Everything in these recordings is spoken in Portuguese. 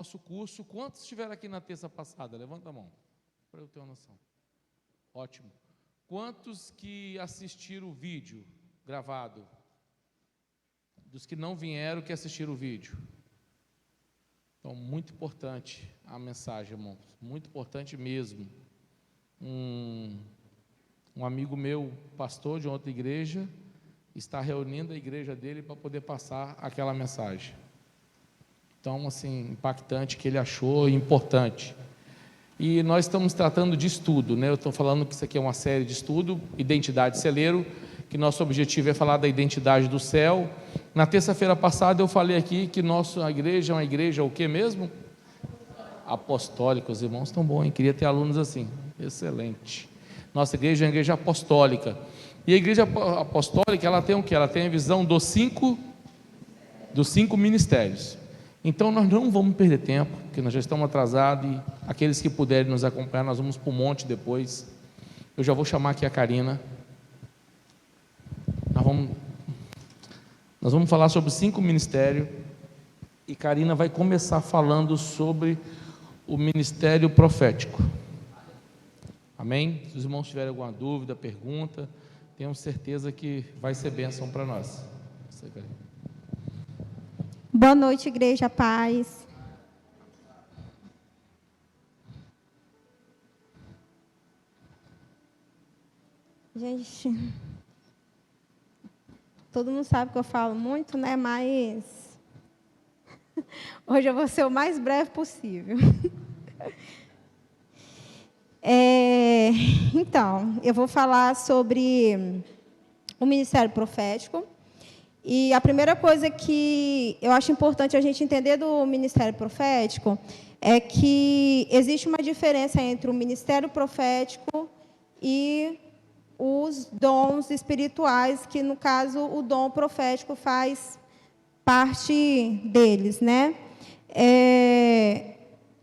nosso curso. Quantos estiveram aqui na terça passada? Levanta a mão, para eu ter uma noção. Ótimo. Quantos que assistiram o vídeo gravado? Dos que não vieram, que assistiram o vídeo. Então, muito importante a mensagem, irmãos. Muito importante mesmo. Um amigo meu, pastor de outra igreja, está reunindo a igreja dele para poder passar aquela mensagem. Então, assim, impactante, que ele achou importante. E nós estamos tratando de estudo, né? Eu estou falando que isso aqui é uma série de estudo, Identidade Celeiro, que nosso objetivo é falar da identidade do céu. Na terça-feira passada eu falei aqui que nossa igreja é uma igreja o quê mesmo? Apostólica. Os irmãos estão bons, hein? Queria ter alunos assim. Excelente. Nossa igreja é uma igreja apostólica. E a igreja apostólica, ela tem o quê? Ela tem a visão dos cinco ministérios. Então nós não vamos perder tempo, porque nós já estamos atrasados, e aqueles que puderem nos acompanhar, nós vamos para o monte depois. Eu já vou chamar aqui a Karina. Nós vamos falar sobre os 5 ministérios, e Karina vai começar falando sobre o ministério profético. Amém? Se os irmãos tiverem alguma dúvida, pergunta, tenho certeza que vai ser bênção para nós. Você, Karina. Boa noite, igreja, paz. Gente, todo mundo sabe que eu falo muito, né? Mas hoje eu vou ser o mais breve possível. Então, eu vou falar sobre o ministério profético. E a primeira coisa que eu acho importante a gente entender do ministério profético é que existe uma diferença entre o ministério profético e os dons espirituais, que, no caso, o dom profético faz parte deles, né?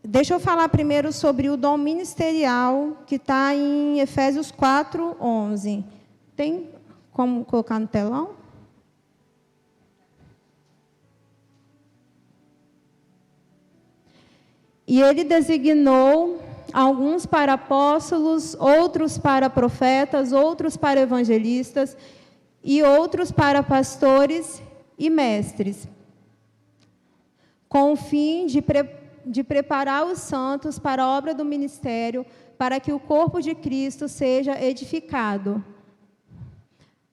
Deixa eu falar primeiro sobre o dom ministerial, que está em Efésios 4:11. Tem como colocar no telão? E ele designou alguns para apóstolos, outros para profetas, outros para evangelistas e outros para pastores e mestres, com o fim de preparar os santos para a obra do ministério, para que o corpo de Cristo seja edificado,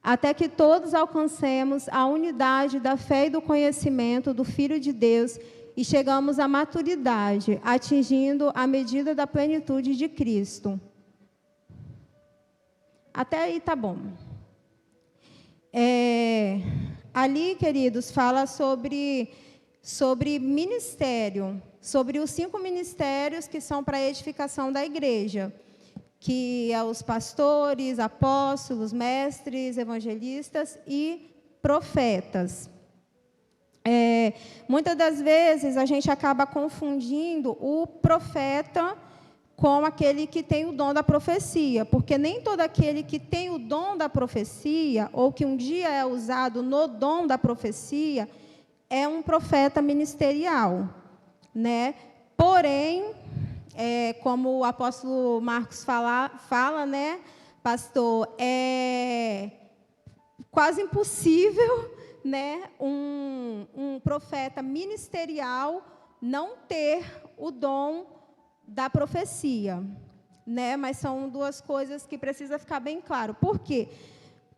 até que todos alcancemos a unidade da fé e do conhecimento do Filho de Deus e chegamos à maturidade, atingindo a medida da plenitude de Cristo. Até aí tá bom. Ali, queridos, fala sobre ministério, sobre os 5 ministérios que são para a edificação da igreja, que é os pastores, apóstolos, mestres, evangelistas e profetas. Muitas das vezes a gente acaba confundindo o profeta com aquele que tem o dom da profecia, porque nem todo aquele que tem o dom da profecia, ou que um dia é usado no dom da profecia, é um profeta ministerial, né? Porém, como o apóstolo Marcos fala, né, pastor, é quase impossível, né, um profeta ministerial não ter o dom da profecia, né? Mas são 2 coisas que precisa ficar bem claro. Por quê?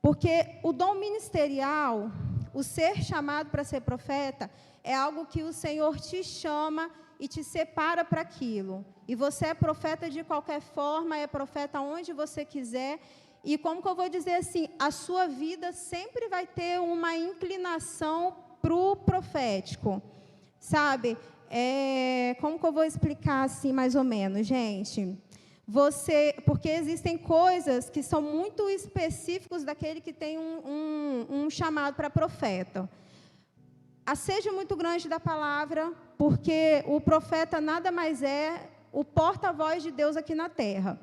Porque o dom ministerial, o ser chamado para ser profeta, é algo que o Senhor te chama e te separa para aquilo. E você é profeta de qualquer forma, é profeta onde você quiser. E como que eu vou dizer assim, a sua vida sempre vai ter uma inclinação para o profético, sabe? Como que eu vou explicar assim, mais ou menos, gente? Porque existem coisas que são muito específicos daquele que tem um chamado para profeta. A sede muito grande da palavra, porque o profeta nada mais é o porta-voz de Deus aqui na terra.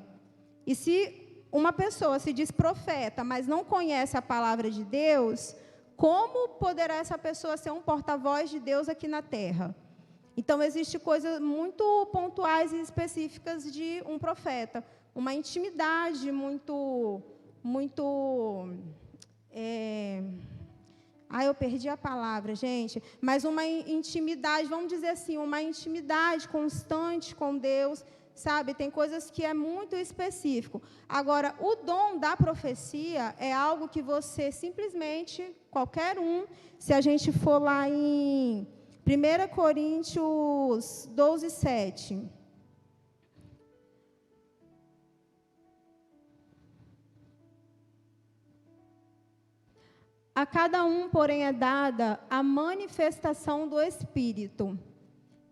E se uma pessoa se diz profeta, mas não conhece a palavra de Deus, como poderá essa pessoa ser um porta-voz de Deus aqui na terra? Então, existem coisas muito pontuais e específicas de um profeta. Uma intimidade eu perdi a palavra, gente. Mas uma intimidade, vamos dizer assim, uma intimidade constante com Deus, sabe? Tem coisas que é muito específico. Agora, o dom da profecia é algo que você simplesmente, qualquer um, se a gente for lá em 1 Coríntios 12, 7. A cada um, porém, é dada a manifestação do Espírito,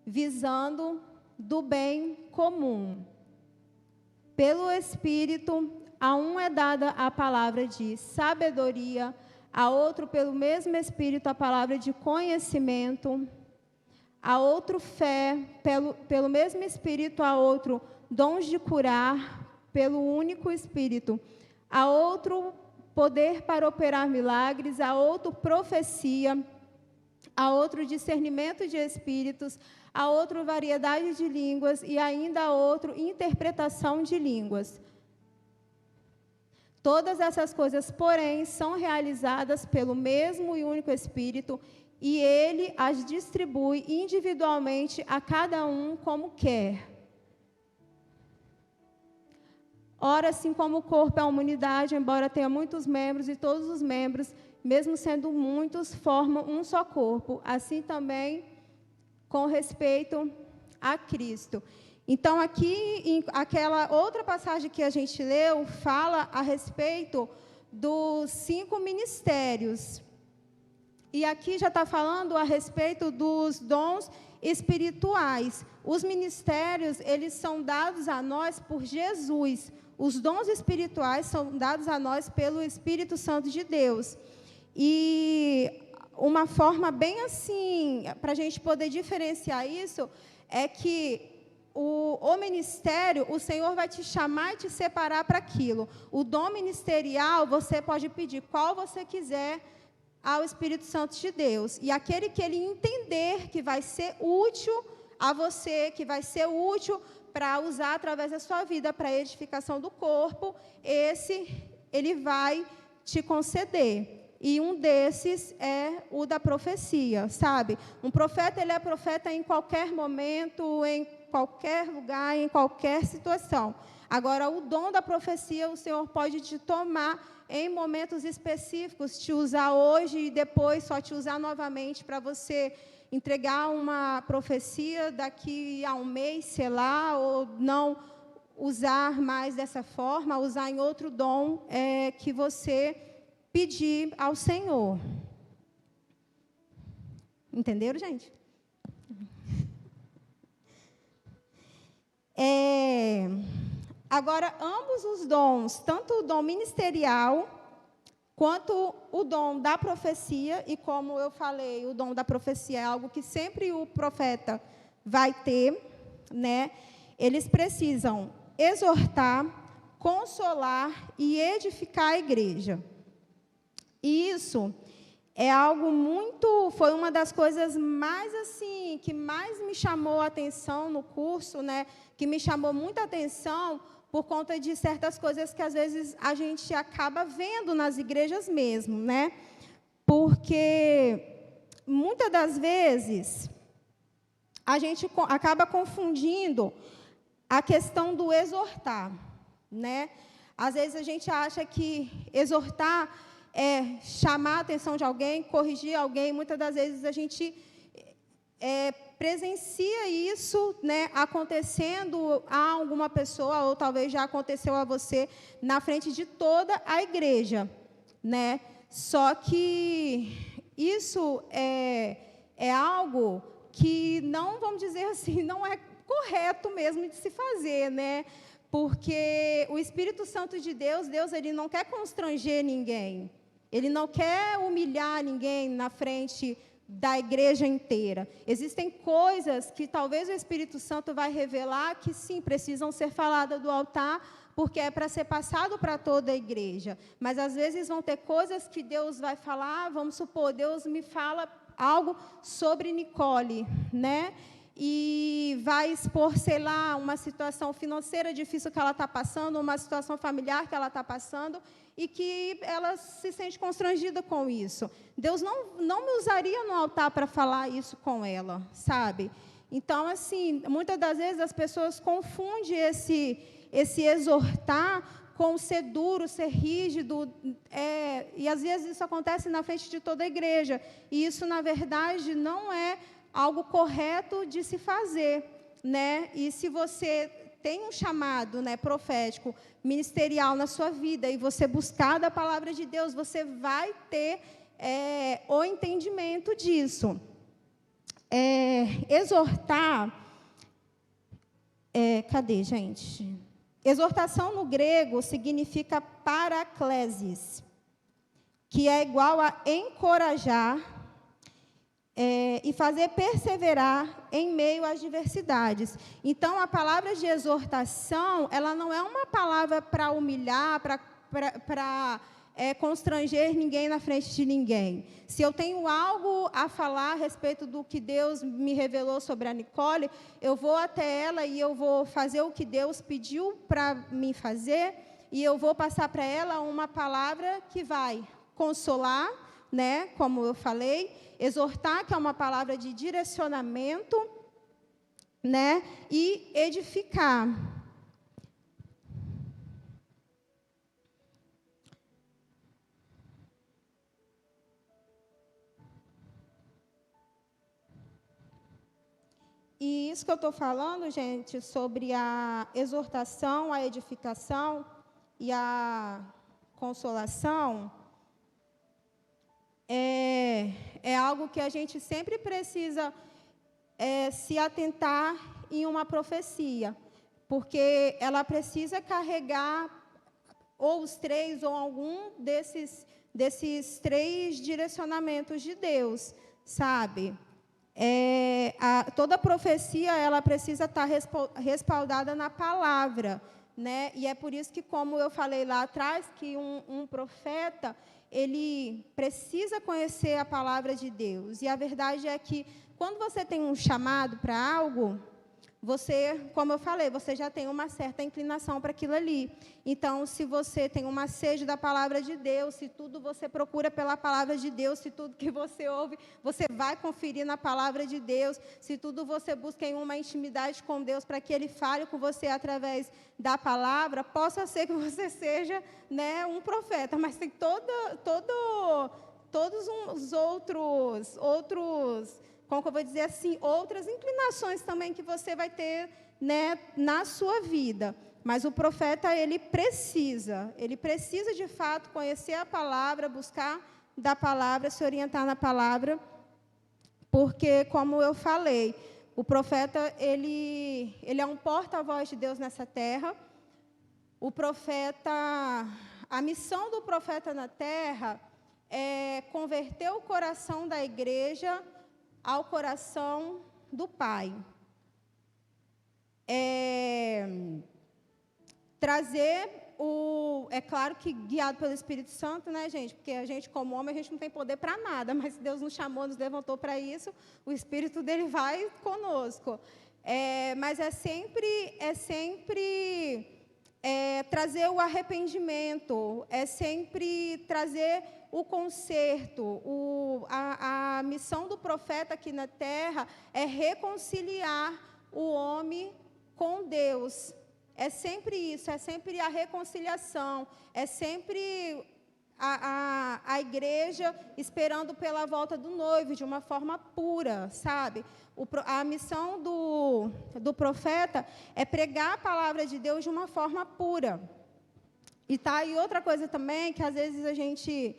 visando do bem comum. Pelo Espírito, a um é dada a palavra de sabedoria, a outro, pelo mesmo Espírito, a palavra de conhecimento, a outro fé, pelo mesmo Espírito, a outro dons de curar, pelo único Espírito, a outro poder para operar milagres, a outro profecia, a outro discernimento de espíritos, a outro variedade de línguas e ainda a outro interpretação de línguas. Todas essas coisas, porém, são realizadas pelo mesmo e único Espírito, e ele as distribui individualmente a cada um como quer. Ora, assim como o corpo é uma unidade, embora tenha muitos membros, e todos os membros, mesmo sendo muitos, formam um só corpo, assim também com respeito a Cristo. Então, aqui, aquela outra passagem que a gente leu, fala a respeito dos 5 ministérios. E aqui já está falando a respeito dos dons espirituais. Os ministérios, eles são dados a nós por Jesus. Os dons espirituais são dados a nós pelo Espírito Santo de Deus. E uma forma bem assim, para a gente poder diferenciar isso, é que o ministério, o Senhor vai te chamar e te separar para aquilo. O dom ministerial, você pode pedir qual você quiser ao Espírito Santo de Deus. E aquele que ele entender que vai ser útil a você, que vai ser útil para usar através da sua vida para a edificação do corpo, esse ele vai te conceder. E um desses é o da profecia, sabe? Um profeta, ele é profeta em qualquer momento, em qualquer lugar, em qualquer situação. Agora, o dom da profecia, o Senhor pode te tomar em momentos específicos, te usar hoje e depois só te usar novamente para você entregar uma profecia daqui a um mês, sei lá, ou não usar mais dessa forma, usar em outro dom que você pedir ao Senhor. Entenderam, gente? Agora, ambos os dons, tanto o dom ministerial quanto o dom da profecia, e como eu falei, o dom da profecia é algo que sempre o profeta vai ter, né? Eles precisam exortar, consolar e edificar a igreja. Isso é algo muito, foi uma das coisas mais assim, que mais me chamou a atenção no curso, né? Que me chamou muita atenção por conta de certas coisas que às vezes a gente acaba vendo nas igrejas mesmo, né? Porque muitas das vezes a gente acaba confundindo a questão do exortar, né? Às vezes a gente acha que exortar é chamar a atenção de alguém, corrigir alguém. Muitas das vezes a gente presencia isso, né, acontecendo a alguma pessoa, ou talvez já aconteceu a você, na frente de toda a igreja, né? Só que isso é algo que não, vamos dizer assim, não é correto mesmo de se fazer, né? Porque o Espírito Santo de Deus, ele não quer constranger ninguém. Ele não quer humilhar ninguém na frente da igreja inteira. Existem coisas que talvez o Espírito Santo vai revelar que, sim, precisam ser faladas do altar, porque é para ser passado para toda a igreja. Mas, às vezes, vão ter coisas que Deus vai falar, vamos supor, Deus me fala algo sobre Nicole, né? e vai expor, sei lá, uma situação financeira difícil que ela está passando, uma situação familiar que ela está passando, e que ela se sente constrangida com isso. Deus não me usaria no altar para falar isso com ela, sabe? Então, assim, muitas das vezes as pessoas confundem esse exortar com ser duro, ser rígido, e às vezes isso acontece na frente de toda a igreja, e isso, na verdade, não é algo correto de se fazer, né? E se você tem um chamado, né, profético, ministerial na sua vida, e você buscar da palavra de Deus, você vai ter o entendimento disso. Exortar, cadê, gente? Exortação no grego significa paraklesis, que é igual a encorajar e fazer perseverar em meio às diversidades. Então, a palavra de exortação, ela não é uma palavra para humilhar, para constranger ninguém na frente de ninguém. Se eu tenho algo a falar a respeito do que Deus me revelou sobre a Nicole, eu vou até ela e eu vou fazer o que Deus pediu para mim fazer, e eu vou passar para ela uma palavra que vai consolar, né, como eu falei, exortar, que é uma palavra de direcionamento, né, e edificar. E isso que eu estou falando, gente, sobre a exortação, a edificação e a consolação, é algo que a gente sempre precisa se atentar em uma profecia, porque ela precisa carregar ou os três, ou algum desses três direcionamentos de Deus, sabe? Toda profecia, ela precisa estar respaldada na palavra, né? E é por isso que, como eu falei lá atrás, que um profeta, ele precisa conhecer a palavra de Deus. E a verdade é que, quando você tem um chamado para algo, você, como eu falei, você já tem uma certa inclinação para aquilo ali. Então, se você tem uma sede da palavra de Deus, se tudo você procura pela palavra de Deus, se tudo que você ouve, você vai conferir na palavra de Deus, se tudo você busca em uma intimidade com Deus para que Ele fale com você através da palavra, possa ser que você seja, né, um profeta, mas tem todos os outros, como que eu vou dizer assim, outras inclinações também que você vai ter, né, na sua vida. Mas o profeta, ele precisa de fato conhecer a palavra, buscar da palavra, se orientar na palavra, porque, como eu falei, o profeta, ele é um porta-voz de Deus nessa terra. O profeta, a missão do profeta na terra é converter o coração da igreja ao coração do Pai. Trazer é claro que guiado pelo Espírito Santo, né, gente? Porque a gente, como homem, a gente não tem poder para nada, mas Deus nos chamou, nos levantou para isso, o Espírito dele vai conosco. Mas é sempre trazer o arrependimento, é sempre trazer o conserto. A missão do profeta aqui na terra é reconciliar o homem com Deus. É sempre isso, é sempre a reconciliação, é sempre a igreja esperando pela volta do noivo de uma forma pura, sabe? A missão do profeta é pregar a palavra de Deus de uma forma pura. E tá aí outra coisa também, que às vezes a gente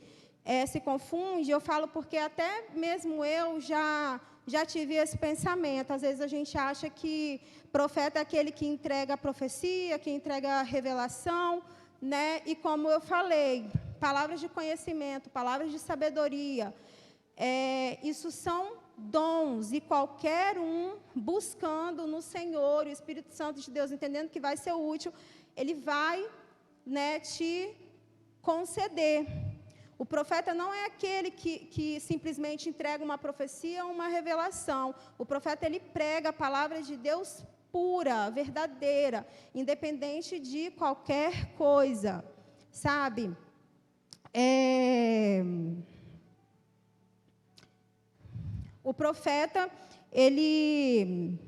se confunde, eu falo porque até mesmo eu já tive esse pensamento. Às vezes a gente acha que profeta é aquele que entrega a profecia, que entrega a revelação, né? E como eu falei, palavras de conhecimento, palavras de sabedoria, isso são dons, e qualquer um buscando no Senhor, o Espírito Santo de Deus, entendendo que vai ser útil, ele vai, né, te conceder. O profeta não é aquele que simplesmente entrega uma profecia ou uma revelação. O profeta, ele prega a palavra de Deus pura, verdadeira, independente de qualquer coisa, sabe? O profeta, ele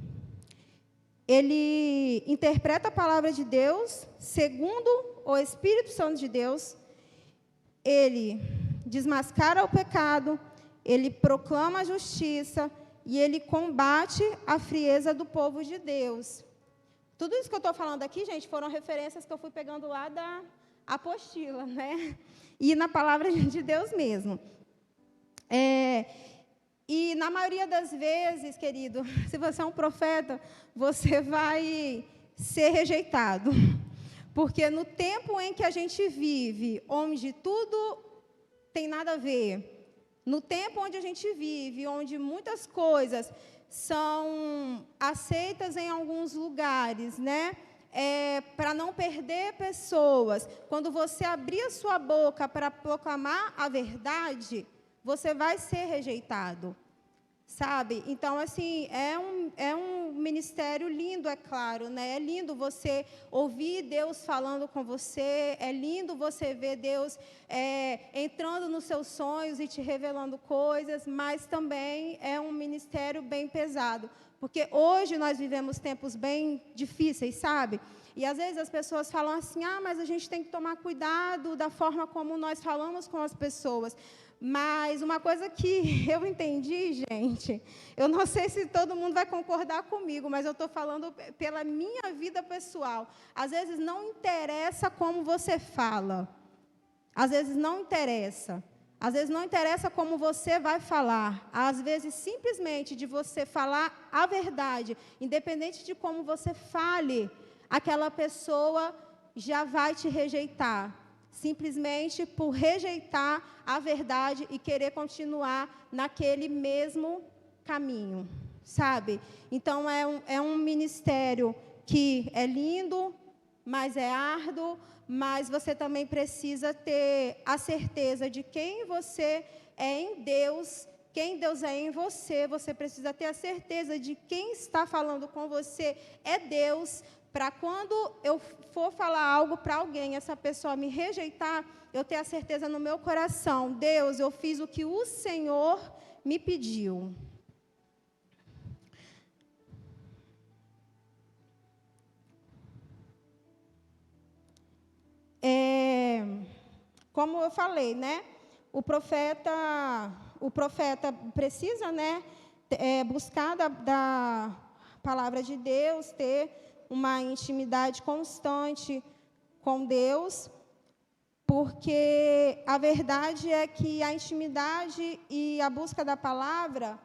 interpreta a palavra de Deus segundo o Espírito Santo de Deus, ele desmascara o pecado, ele proclama a justiça e ele combate a frieza do povo de Deus. Tudo isso que eu estou falando aqui, gente, foram referências que eu fui pegando lá da apostila, né? E na palavra de Deus mesmo. E na maioria das vezes, querido, se você é um profeta, você vai ser rejeitado. Porque no tempo em que a gente vive, onde tudo tem nada a ver, no tempo onde a gente vive, onde muitas coisas são aceitas em alguns lugares, né? Para não perder pessoas, quando você abrir a sua boca para proclamar a verdade, você vai ser rejeitado, sabe? Então, assim, é um ministério lindo, é claro, né? É lindo você ouvir Deus falando com você, é lindo você ver Deus entrando nos seus sonhos e te revelando coisas, mas também é um ministério bem pesado, porque hoje nós vivemos tempos bem difíceis, sabe? E às vezes as pessoas falam assim, mas a gente tem que tomar cuidado da forma como nós falamos com as pessoas. Mas uma coisa que eu entendi, gente, eu não sei se todo mundo vai concordar comigo, mas eu estou falando pela minha vida pessoal. Às vezes não interessa como você fala. Às vezes não interessa. Às vezes não interessa como você vai falar. Às vezes, simplesmente de você falar a verdade, independente de como você fale, aquela pessoa já vai te rejeitar. Simplesmente por rejeitar a verdade e querer continuar naquele mesmo caminho, sabe? Então, é um ministério que é lindo, mas é árduo, mas você também precisa ter a certeza de quem você é em Deus, quem Deus é em você. Você precisa ter a certeza de quem está falando com você é Deus, para quando eu for falar algo para alguém, essa pessoa me rejeitar, eu ter a certeza no meu coração, Deus, eu fiz o que o Senhor me pediu. Como eu falei, né? O profeta precisa, né, buscar da palavra de Deus, ter uma intimidade constante com Deus, porque a verdade é que a intimidade e a busca da palavra,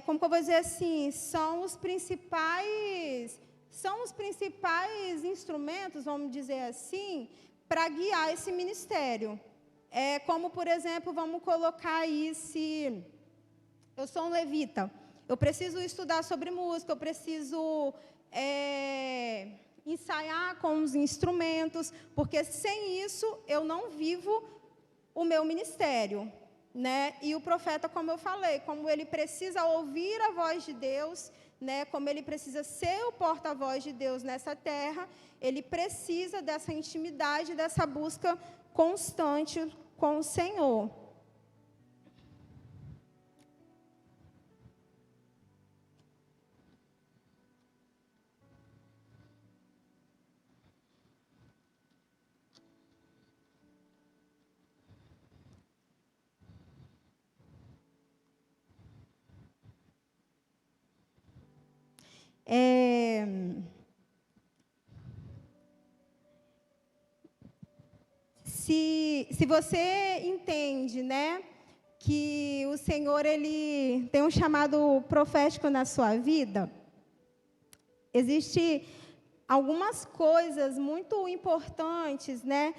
como que eu vou dizer assim, são os principais instrumentos, vamos dizer assim, para guiar esse ministério. Como, por exemplo, vamos colocar aí, se eu sou um levita, eu preciso estudar sobre música, eu preciso ensaiar com os instrumentos, porque sem isso eu não vivo o meu ministério, né? E o profeta, como eu falei, como ele precisa ouvir a voz de Deus, né? Como ele precisa ser o porta-voz de Deus nessa terra, ele precisa dessa intimidade, dessa busca constante com o Senhor. Se você entende, né, que o Senhor ele tem um chamado profético na sua vida, existe algumas coisas muito importantes, né,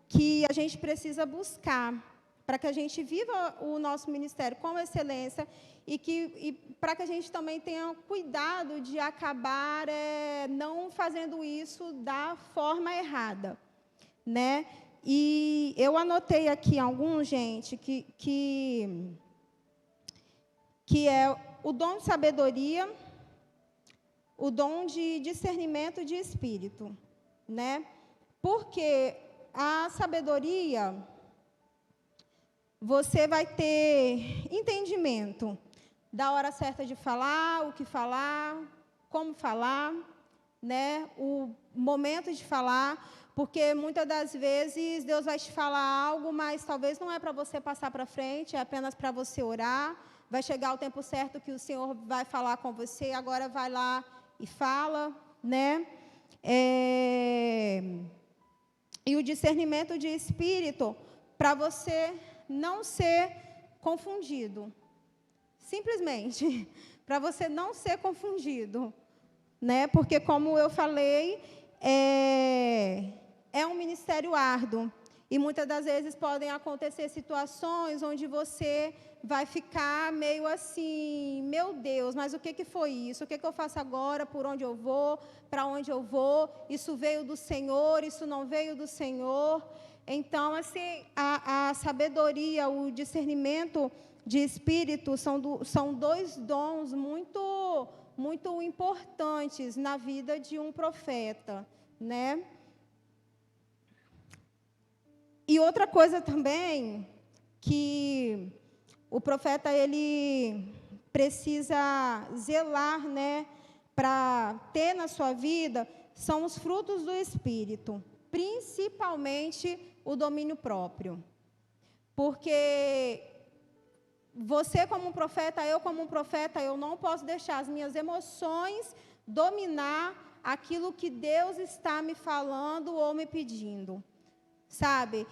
que a gente precisa buscar para que a gente viva o nosso ministério com excelência e para que a gente também tenha cuidado de acabar não fazendo isso da forma errada, né? E eu anotei aqui alguns, gente, que é o dom de sabedoria, o dom de discernimento de espírito, né? Porque a sabedoria, você vai ter entendimento da hora certa de falar, o que falar, como falar, né? O momento de falar, porque muitas das vezes Deus vai te falar algo, mas talvez não é para você passar para frente, é apenas para você orar. Vai chegar o tempo certo que o Senhor vai falar com você, agora vai lá e fala, né? E o discernimento de espírito, para você não ser confundido. Simplesmente, para você não ser confundido, né? Porque, como eu falei, é um ministério árduo. E muitas das vezes podem acontecer situações onde você vai ficar meio assim, meu Deus, mas o que foi isso? O que eu faço agora? Por onde eu vou? Para onde eu vou? Isso veio do Senhor? Isso não veio do Senhor? Então, assim, a sabedoria, o discernimento de espírito são dois dons muito, muito importantes na vida de um profeta, né? E outra coisa também, que o profeta ele precisa zelar, né, para ter na sua vida, são os frutos do Espírito, principalmente o domínio próprio. Porque você como um profeta, eu como um profeta, eu não posso deixar as minhas emoções dominar aquilo que Deus está me falando ou me pedindo. Sabe?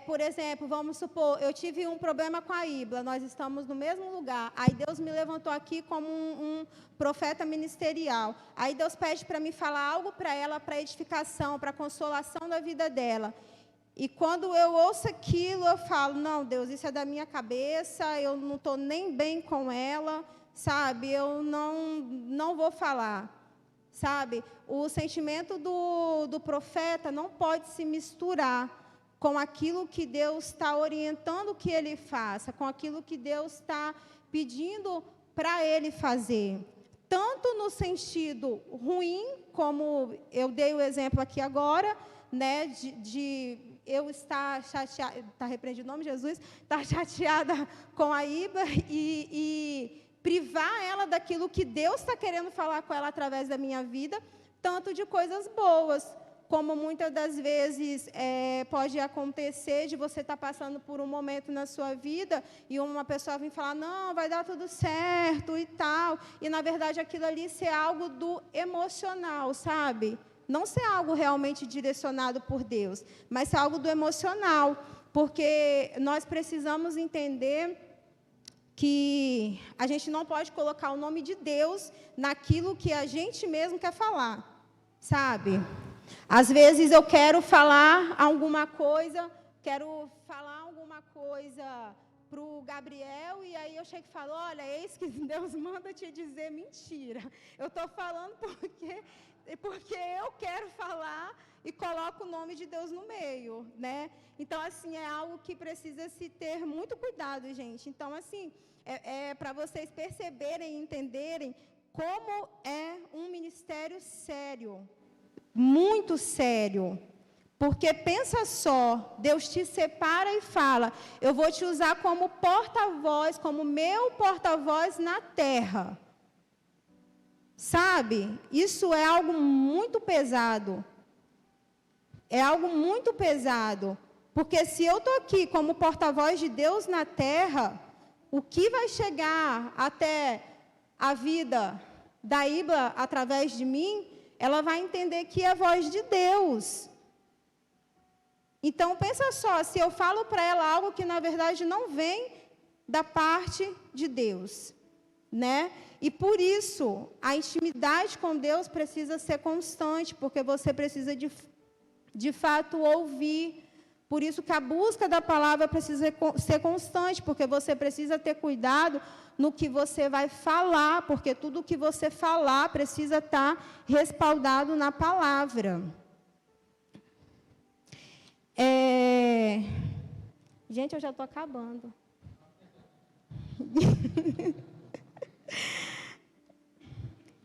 Por exemplo, vamos supor, eu tive um problema com a Ibla, nós estamos no mesmo lugar, aí Deus me levantou aqui como um profeta ministerial, aí Deus pede para mim falar algo para ela, para edificação, para consolação da vida dela, e quando eu ouço aquilo, eu falo, não, Deus, isso é da minha cabeça, eu não estou nem bem com ela, sabe? Eu não vou falar. Sabe, o sentimento do profeta não pode se misturar com aquilo que Deus está orientando que ele faça, com aquilo que Deus está pedindo para ele fazer. Tanto no sentido ruim, como eu dei o exemplo aqui agora, né, de eu estar chateada, está repreendido o nome de Jesus, estar chateada com a Iba e privar ela daquilo que Deus está querendo falar com ela através da minha vida, tanto de coisas boas, como muitas das vezes pode acontecer de você estar passando por um momento na sua vida e uma pessoa vir falar, não, vai dar tudo certo e tal, e na verdade aquilo ali ser algo do emocional, sabe? Não ser algo realmente direcionado por Deus, mas ser algo do emocional, porque nós precisamos entender que a gente não pode colocar o nome de Deus naquilo que a gente mesmo quer falar, sabe? Às vezes eu quero falar alguma coisa para o Gabriel, e aí eu chego e falo, olha, eis que Deus manda te dizer mentira. Eu estou falando porque eu quero falar e coloco o nome de Deus no meio, né? Então, assim, é algo que precisa se ter muito cuidado, gente. Então, assim, para vocês perceberem e entenderem como é um ministério sério, muito sério. Porque pensa só, Deus te separa e fala, eu vou te usar como porta-voz, como meu porta-voz na terra. Sabe? Isso é algo muito pesado. É algo muito pesado. Porque se eu estou aqui como porta-voz de Deus na terra, o que vai chegar até a vida da Ibla através de mim, ela vai entender que é a voz de Deus. Então, pensa só, se eu falo para ela algo que, na verdade, não vem da parte de Deus, né? E, por isso, a intimidade com Deus precisa ser constante, porque você precisa, de fato, ouvir. Por isso que a busca da palavra precisa ser constante, porque você precisa ter cuidado no que você vai falar, porque tudo o que você falar precisa estar respaldado na palavra. Gente, eu já estou acabando.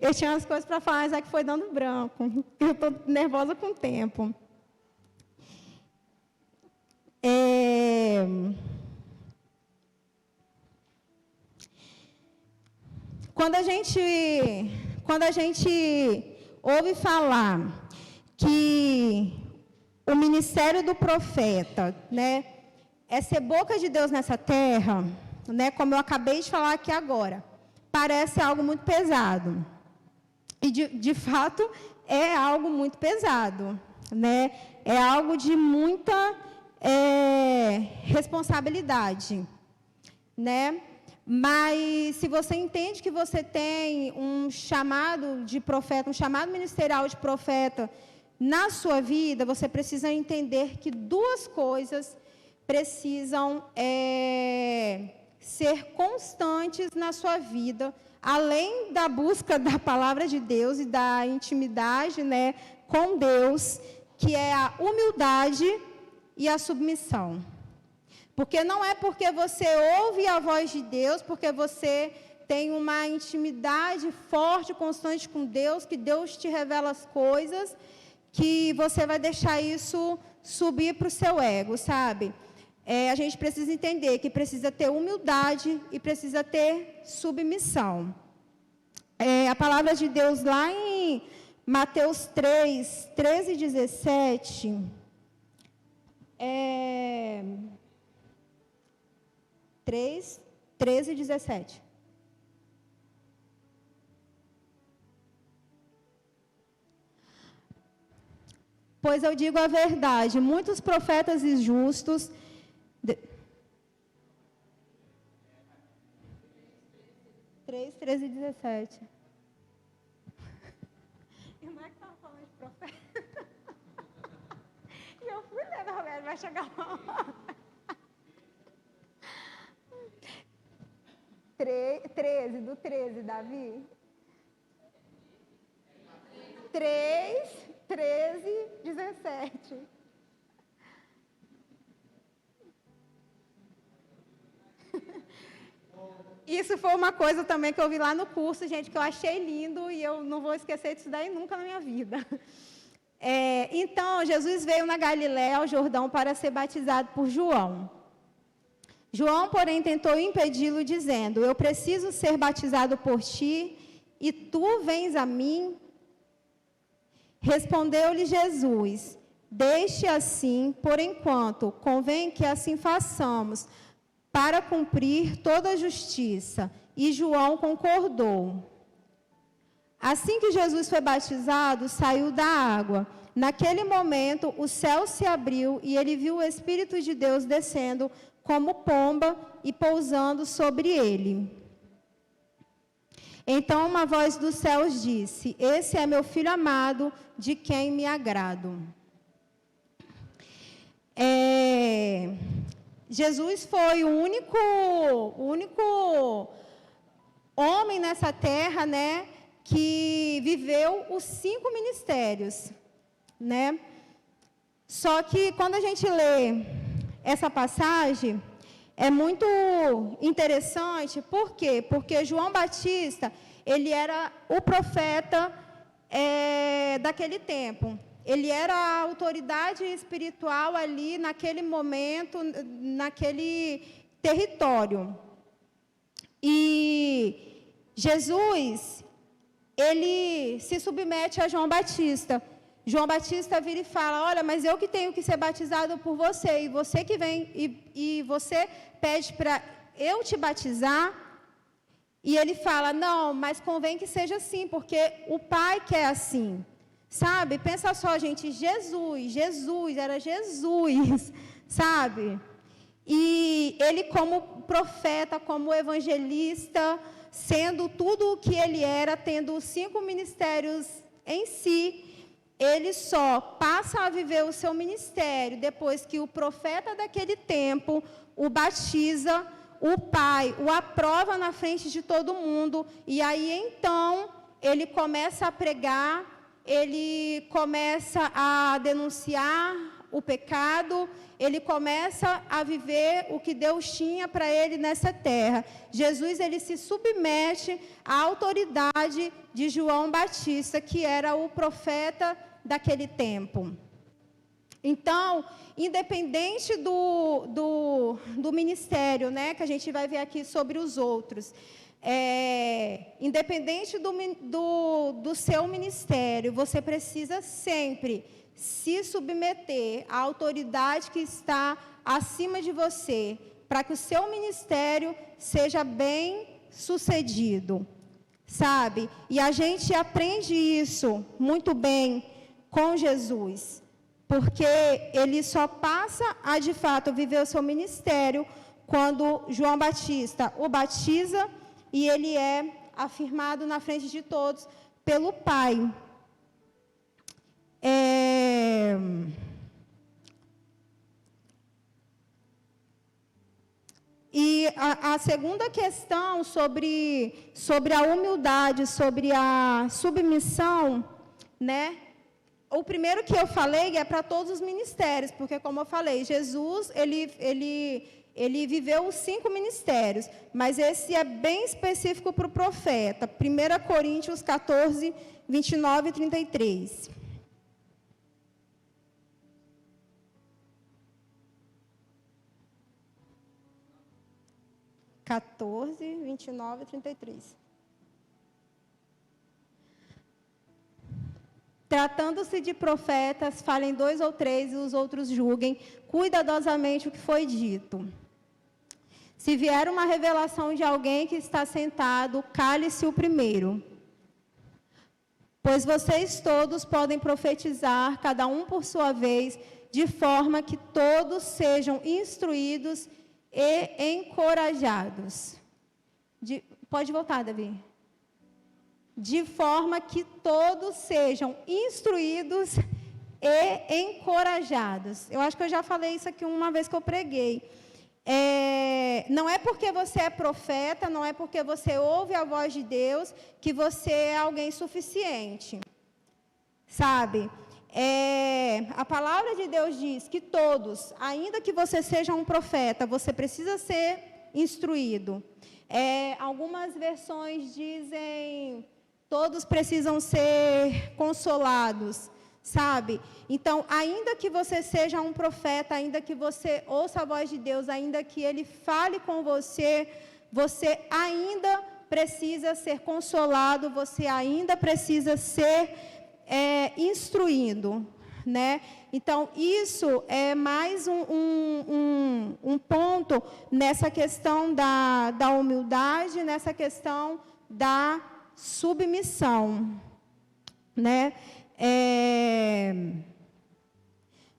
Eu tinha umas coisas para falar, mas é que foi dando branco. Eu estou nervosa com o tempo. Quando a gente ouve falar que o ministério do profeta, né, é ser boca de Deus nessa terra, né, como eu acabei de falar aqui agora, parece algo muito pesado. E, de fato, é algo muito pesado, né? É algo de muita responsabilidade, né? Mas, se você entende que você tem um chamado de profeta, um chamado ministerial de profeta na sua vida, você precisa entender que duas coisas precisam ser constantes na sua vida, além da busca da palavra de Deus e da intimidade, né, com Deus, que é a humildade e a submissão. Porque não é porque você ouve a voz de Deus, porque você tem uma intimidade forte, constante com Deus, que Deus te revela as coisas, que você vai deixar isso subir para o seu ego, sabe? A gente precisa entender que precisa ter humildade e precisa ter submissão. A palavra de Deus lá em Mateus 3, 13 e 17, 3, 13 e 17. Pois eu digo a verdade, muitos profetas e justos... 3, 13 e 17. E não é que estava falando de profeta? E eu fui lendo, Roberto, vai chegar lá. 13, do 13, Davi. 3, 13, 17. Isso foi uma coisa também que eu vi lá no curso, gente, que eu achei lindo e eu não vou esquecer disso daí nunca na minha vida. Então, Jesus veio na Galiléia, ao Jordão, para ser batizado por João. João, porém, tentou impedi-lo, dizendo: eu preciso ser batizado por ti, e tu vens a mim? Respondeu-lhe Jesus: deixe assim, por enquanto, convém que assim façamos, para cumprir toda a justiça. E João concordou. Assim que Jesus foi batizado, saiu da água. Naquele momento, o céu se abriu e ele viu o Espírito de Deus descendo como pomba e pousando sobre ele. Então uma voz dos céus disse: esse é meu filho amado, de quem me agrado. Jesus foi o único homem nessa terra, né, que viveu os 5 ministérios, né? Só que quando a gente lê essa passagem, é muito interessante. Por quê? Porque João Batista, ele era o profeta daquele tempo. Ele era a autoridade espiritual ali, naquele momento, naquele território. E Jesus, ele se submete a João Batista. João Batista vira e fala: olha, mas eu que tenho que ser batizado por você, e você que vem, e você pede para eu te batizar. E ele fala: não, mas convém que seja assim, porque o Pai quer assim. Sabe? Pensa só, gente, era Jesus, sabe? E ele como profeta, como evangelista, sendo tudo o que ele era, tendo os 5 ministérios em si, ele só passa a viver o seu ministério depois que o profeta daquele tempo o batiza, o Pai o aprova na frente de todo mundo, e aí então ele começa a pregar, ele começa a denunciar o pecado, ele começa a viver o que Deus tinha para ele nessa terra. Jesus, ele se submete à autoridade de João Batista, que era o profeta daquele tempo. Então, independente do ministério, né, que a gente vai ver aqui sobre os outros, independente do seu ministério, você precisa sempre se submeter à autoridade que está acima de você, para que o seu ministério seja bem sucedido, sabe? E a gente aprende isso muito bem com Jesus, porque ele só passa a, de fato, viver o seu ministério quando João Batista o batiza e ele é afirmado na frente de todos pelo Pai. E a segunda questão sobre a humildade, sobre a submissão, né? O primeiro que eu falei é para todos os ministérios, porque, como eu falei, Jesus, ele viveu os 5 ministérios, mas esse é bem específico para o profeta. 1 Coríntios 14, 29 e 33. 14, 29 e 33. Tratando-se de profetas, falem 2 ou 3 e os outros julguem cuidadosamente o que foi dito. Se vier uma revelação de alguém que está sentado, cale-se o primeiro. Pois vocês todos podem profetizar, cada um por sua vez, de forma que todos sejam instruídos e encorajados. Pode voltar, Davi. De forma que todos sejam instruídos e encorajados. Eu acho que eu já falei isso aqui uma vez que eu preguei. Não é porque você é profeta, não é porque você ouve a voz de Deus, que você é alguém suficiente. Sabe? A palavra de Deus diz que todos, ainda que você seja um profeta, você precisa ser instruído. Algumas versões dizem, todos precisam ser consolados, sabe? Então, ainda que você seja um profeta, ainda que você ouça a voz de Deus, ainda que Ele fale com você, você ainda precisa ser consolado, você ainda precisa ser instruindo, né? Então, isso é mais um ponto nessa questão da humildade, nessa questão da submissão, né?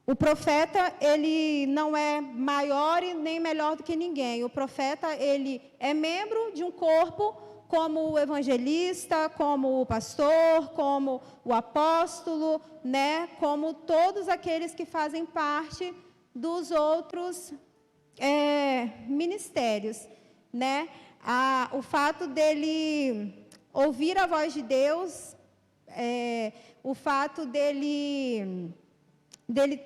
O profeta, ele não é maior e nem melhor do que ninguém. O profeta, ele é membro de um corpo, como o evangelista, como o pastor, como o apóstolo, né? Como todos aqueles que fazem parte dos outros ministérios, né? O fato dele ouvir a voz de Deus, o fato dele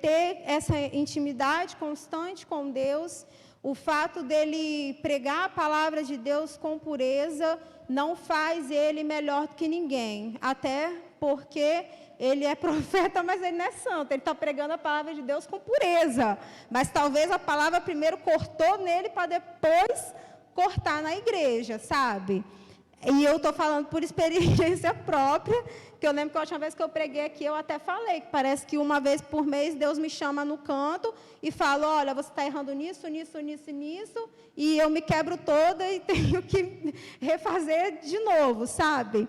ter essa intimidade constante com Deus, o fato dele pregar a palavra de Deus com pureza, não faz ele melhor do que ninguém. Até porque ele é profeta, mas ele não é santo. Ele está pregando a palavra de Deus com pureza. Mas talvez a palavra primeiro cortou nele para depois cortar na igreja, sabe? E eu estou falando por experiência própria, que eu lembro que a última vez que eu preguei aqui, eu até falei, que parece que uma vez por mês Deus me chama no canto e fala, olha, você está errando nisso, e eu me quebro toda e tenho que refazer de novo, sabe?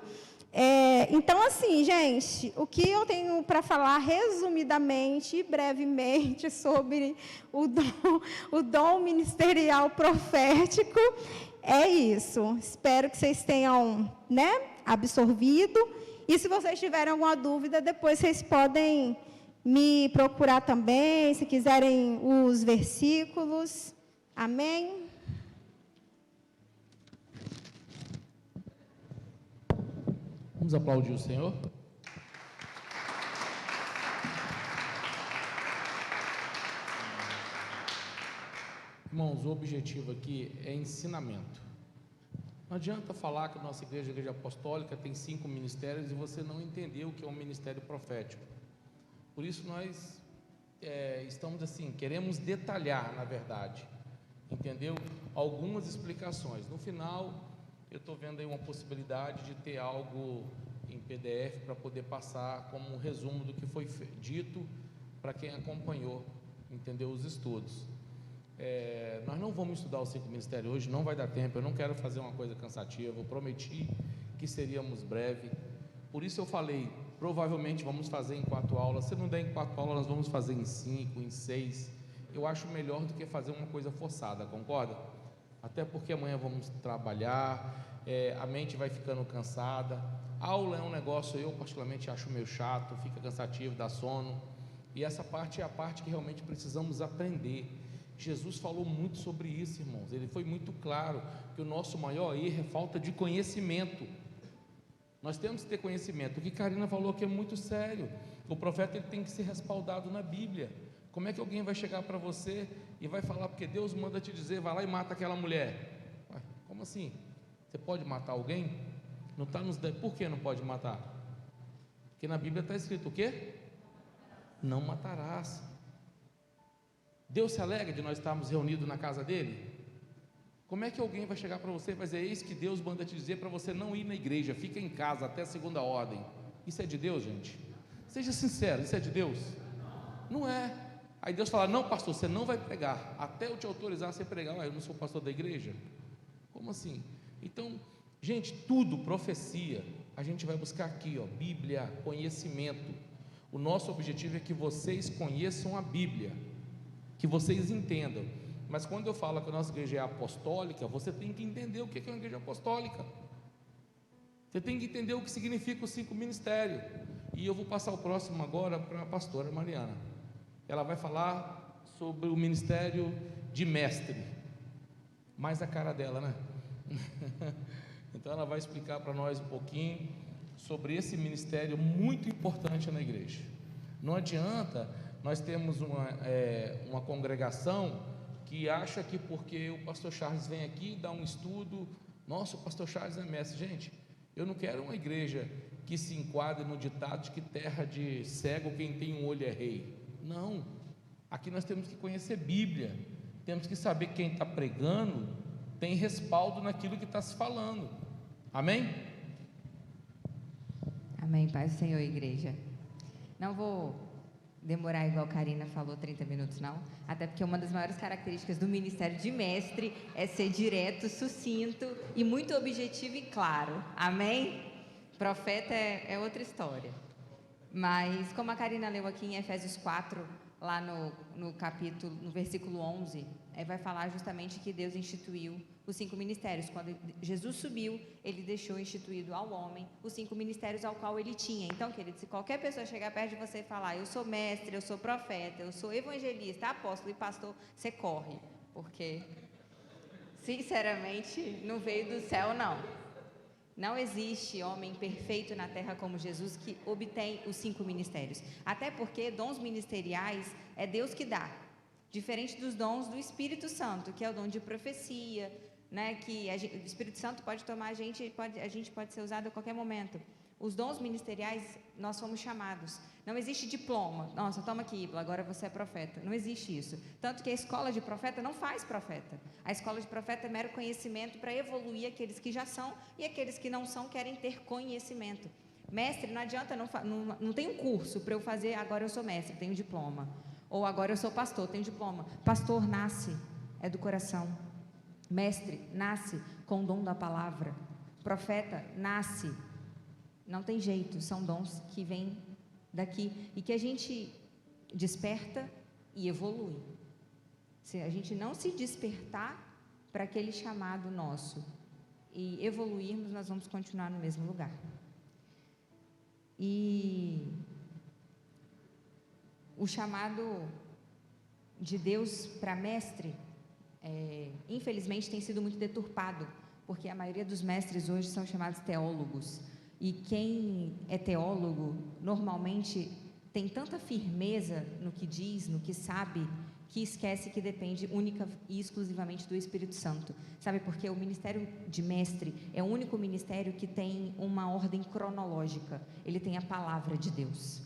Então, assim, gente, o que eu tenho para falar resumidamente e brevemente sobre o dom ministerial profético é isso. Espero que vocês tenham, né, absorvido. E se vocês tiverem alguma dúvida, depois vocês podem me procurar também, se quiserem os versículos. Amém? Vamos aplaudir o Senhor? Irmãos, o objetivo aqui é ensinamento. Não adianta falar que a nossa igreja, a igreja apostólica, tem 5 ministérios e você não entendeu o que é um ministério profético. Por isso nós estamos assim, queremos detalhar, na verdade, entendeu? Algumas explicações. No final, eu estou vendo aí uma possibilidade de ter algo em PDF para poder passar como um resumo do que foi dito para quem acompanhou, entendeu, os estudos. Nós não vamos estudar os 5 ministérios hoje, não vai dar tempo, eu não quero fazer uma coisa cansativa, eu prometi que seríamos breve, por isso eu falei, provavelmente vamos fazer em 4 aulas, se não der em 4 aulas, nós vamos fazer em 5, em 6, eu acho melhor do que fazer uma coisa forçada, concorda? Até porque amanhã vamos trabalhar, a mente vai ficando cansada, aula é um negócio, eu particularmente acho meio chato, fica cansativo, dá sono, e essa parte é a parte que realmente precisamos aprender. Jesus falou muito sobre isso, irmãos. Ele foi muito claro que o nosso maior erro é falta de conhecimento. Nós temos que ter conhecimento. O que Karina falou aqui é muito sério. O profeta ele tem que ser respaldado na Bíblia. Como é que alguém vai chegar para você e vai falar, porque Deus manda te dizer, vai lá e mata aquela mulher? Ué, como assim? Você pode matar alguém? Não está nos... Por que não pode matar? Porque na Bíblia está escrito o quê? Não matarás. Deus se alegra de nós estarmos reunidos na casa dele? Como é que alguém vai chegar para você e vai dizer, eis que Deus manda te dizer para você não ir na igreja, fica em casa até a segunda ordem? Isso é de Deus, gente? Seja sincero, isso é de Deus? Não é. Aí Deus fala, não pastor, você não vai pregar, até eu te autorizar a você pregar. Eu não sou pastor da igreja? Como assim? Então, gente, tudo, profecia, a gente vai buscar aqui, ó, Bíblia, conhecimento. O nosso objetivo é que vocês conheçam a Bíblia, que vocês entendam. Mas quando eu falo que a nossa igreja é apostólica, você tem que entender o que é uma igreja apostólica. Você tem que entender o que significa os 5 ministérios. E eu vou passar o próximo agora para a pastora Mariana. Ela vai falar sobre o ministério de mestre. Mais a cara dela, né? Então ela vai explicar para nós um pouquinho sobre esse ministério muito importante na igreja. Não adianta nós termos uma congregação que acha que porque o pastor Charles vem aqui dar um estudo, nossa, o pastor Charles é mestre. Gente, eu não quero uma igreja que se enquadre no ditado de que terra de cego quem tem um olho é rei. Não, aqui nós temos que conhecer Bíblia, temos que saber que quem está pregando tem respaldo naquilo que está se falando. Amém? Amém, Paz do Senhor, igreja. Não vou demorar igual a Karina falou, 30 minutos não, até porque uma das maiores características do ministério de mestre é ser direto, sucinto e muito objetivo e claro. Amém? Profeta é outra história. Mas como a Karina leu aqui em Efésios 4, lá no capítulo, no versículo 11, vai falar justamente que Deus instituiu os 5 ministérios. Quando Jesus subiu, ele deixou instituído ao homem os 5 ministérios ao qual ele tinha. Então, querido, se qualquer pessoa chegar perto de você e falar, eu sou mestre, eu sou profeta, eu sou evangelista, apóstolo e pastor, você corre, porque sinceramente não veio do céu não. Não existe homem perfeito na terra como Jesus que obtém os 5 ministérios. Até porque dons ministeriais é Deus que dá. Diferente dos dons do Espírito Santo, que é o dom de profecia, né? Que o Espírito Santo pode tomar a gente pode ser usado a qualquer momento. Os dons ministeriais, nós fomos chamados. Não existe diploma. Nossa, toma aqui, agora você é profeta. Não existe isso. Tanto que a escola de profeta não faz profeta. A escola de profeta é mero conhecimento para evoluir aqueles que já são e aqueles que não são querem ter conhecimento. Mestre, não adianta, não tem um curso para eu fazer, agora eu sou mestre, tenho diploma. Ou agora eu sou pastor, tenho diploma. Pastor nasce, é do coração. Mestre nasce com o dom da palavra. Profeta nasce. Não tem jeito, são dons que vêm daqui e que a gente desperta e evolui. Se a gente não se despertar para aquele chamado nosso e evoluirmos, nós vamos continuar no mesmo lugar. E o chamado de Deus para mestre, infelizmente, tem sido muito deturpado, porque a maioria dos mestres hoje são chamados teólogos. E quem é teólogo, normalmente, tem tanta firmeza no que diz, no que sabe, que esquece que depende única e exclusivamente do Espírito Santo. Sabe por quê? O ministério de mestre é o único ministério que tem uma ordem cronológica. Ele tem a palavra de Deus.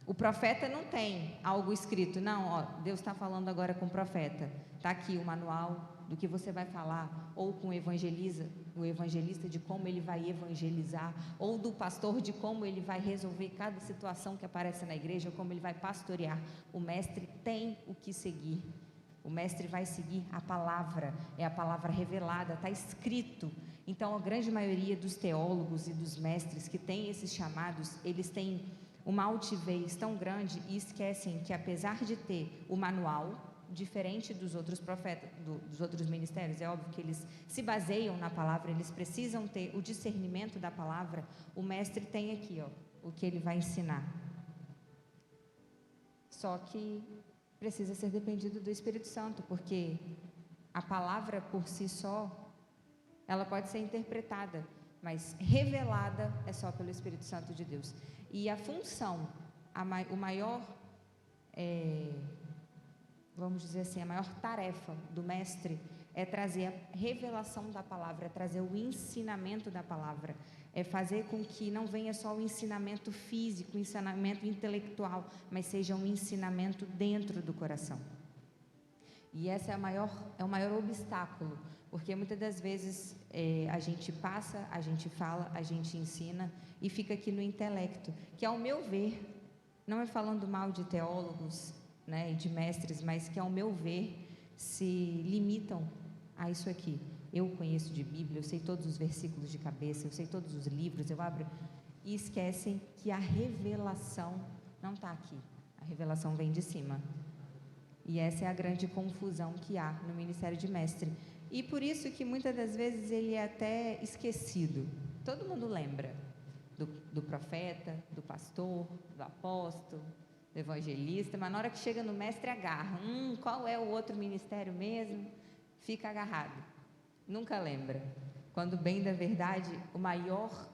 O profeta não tem algo escrito. Não, ó, Deus está falando agora com o profeta. Está aqui o manual do que você vai falar, ou com o evangelista de como ele vai evangelizar, ou do pastor de como ele vai resolver cada situação que aparece na igreja, como ele vai pastorear. O mestre tem o que seguir. O mestre vai seguir a palavra, é a palavra revelada, está escrito. Então, a grande maioria dos teólogos e dos mestres que têm esses chamados, eles têm uma altivez tão grande e esquecem que, apesar de ter o manual, diferente dos outros profetas, dos outros ministérios, é óbvio que eles se baseiam na palavra, eles precisam ter o discernimento da palavra. O mestre tem aqui, ó, o que ele vai ensinar. Só que precisa ser dependido do Espírito Santo, porque a palavra por si só, ela pode ser interpretada, mas revelada é só pelo Espírito Santo de Deus. E a função, o maior, vamos dizer assim, a maior tarefa do mestre é trazer a revelação da palavra, é trazer o ensinamento da palavra, é fazer com que não venha só o ensinamento físico, o ensinamento intelectual, mas seja um ensinamento dentro do coração. E esse é o maior obstáculo, porque muitas das vezes a gente passa, a gente fala, a gente ensina e fica aqui no intelecto, que ao meu ver, não é falando mal de teólogos, né, e de mestres, mas que ao meu ver se limitam a isso aqui. Eu conheço de Bíblia, eu sei todos os versículos de cabeça, eu sei todos os livros, eu abro, e esquecem que a revelação não está aqui, a revelação vem de cima. E essa é a grande confusão que há no ministério de mestre. E por isso que muitas das vezes ele é até esquecido. Todo mundo lembra do profeta, do pastor, do apóstolo, do evangelista, mas na hora que chega no mestre agarra. Qual é o outro ministério mesmo? Fica agarrado. Nunca lembra. Quando bem da verdade, o maior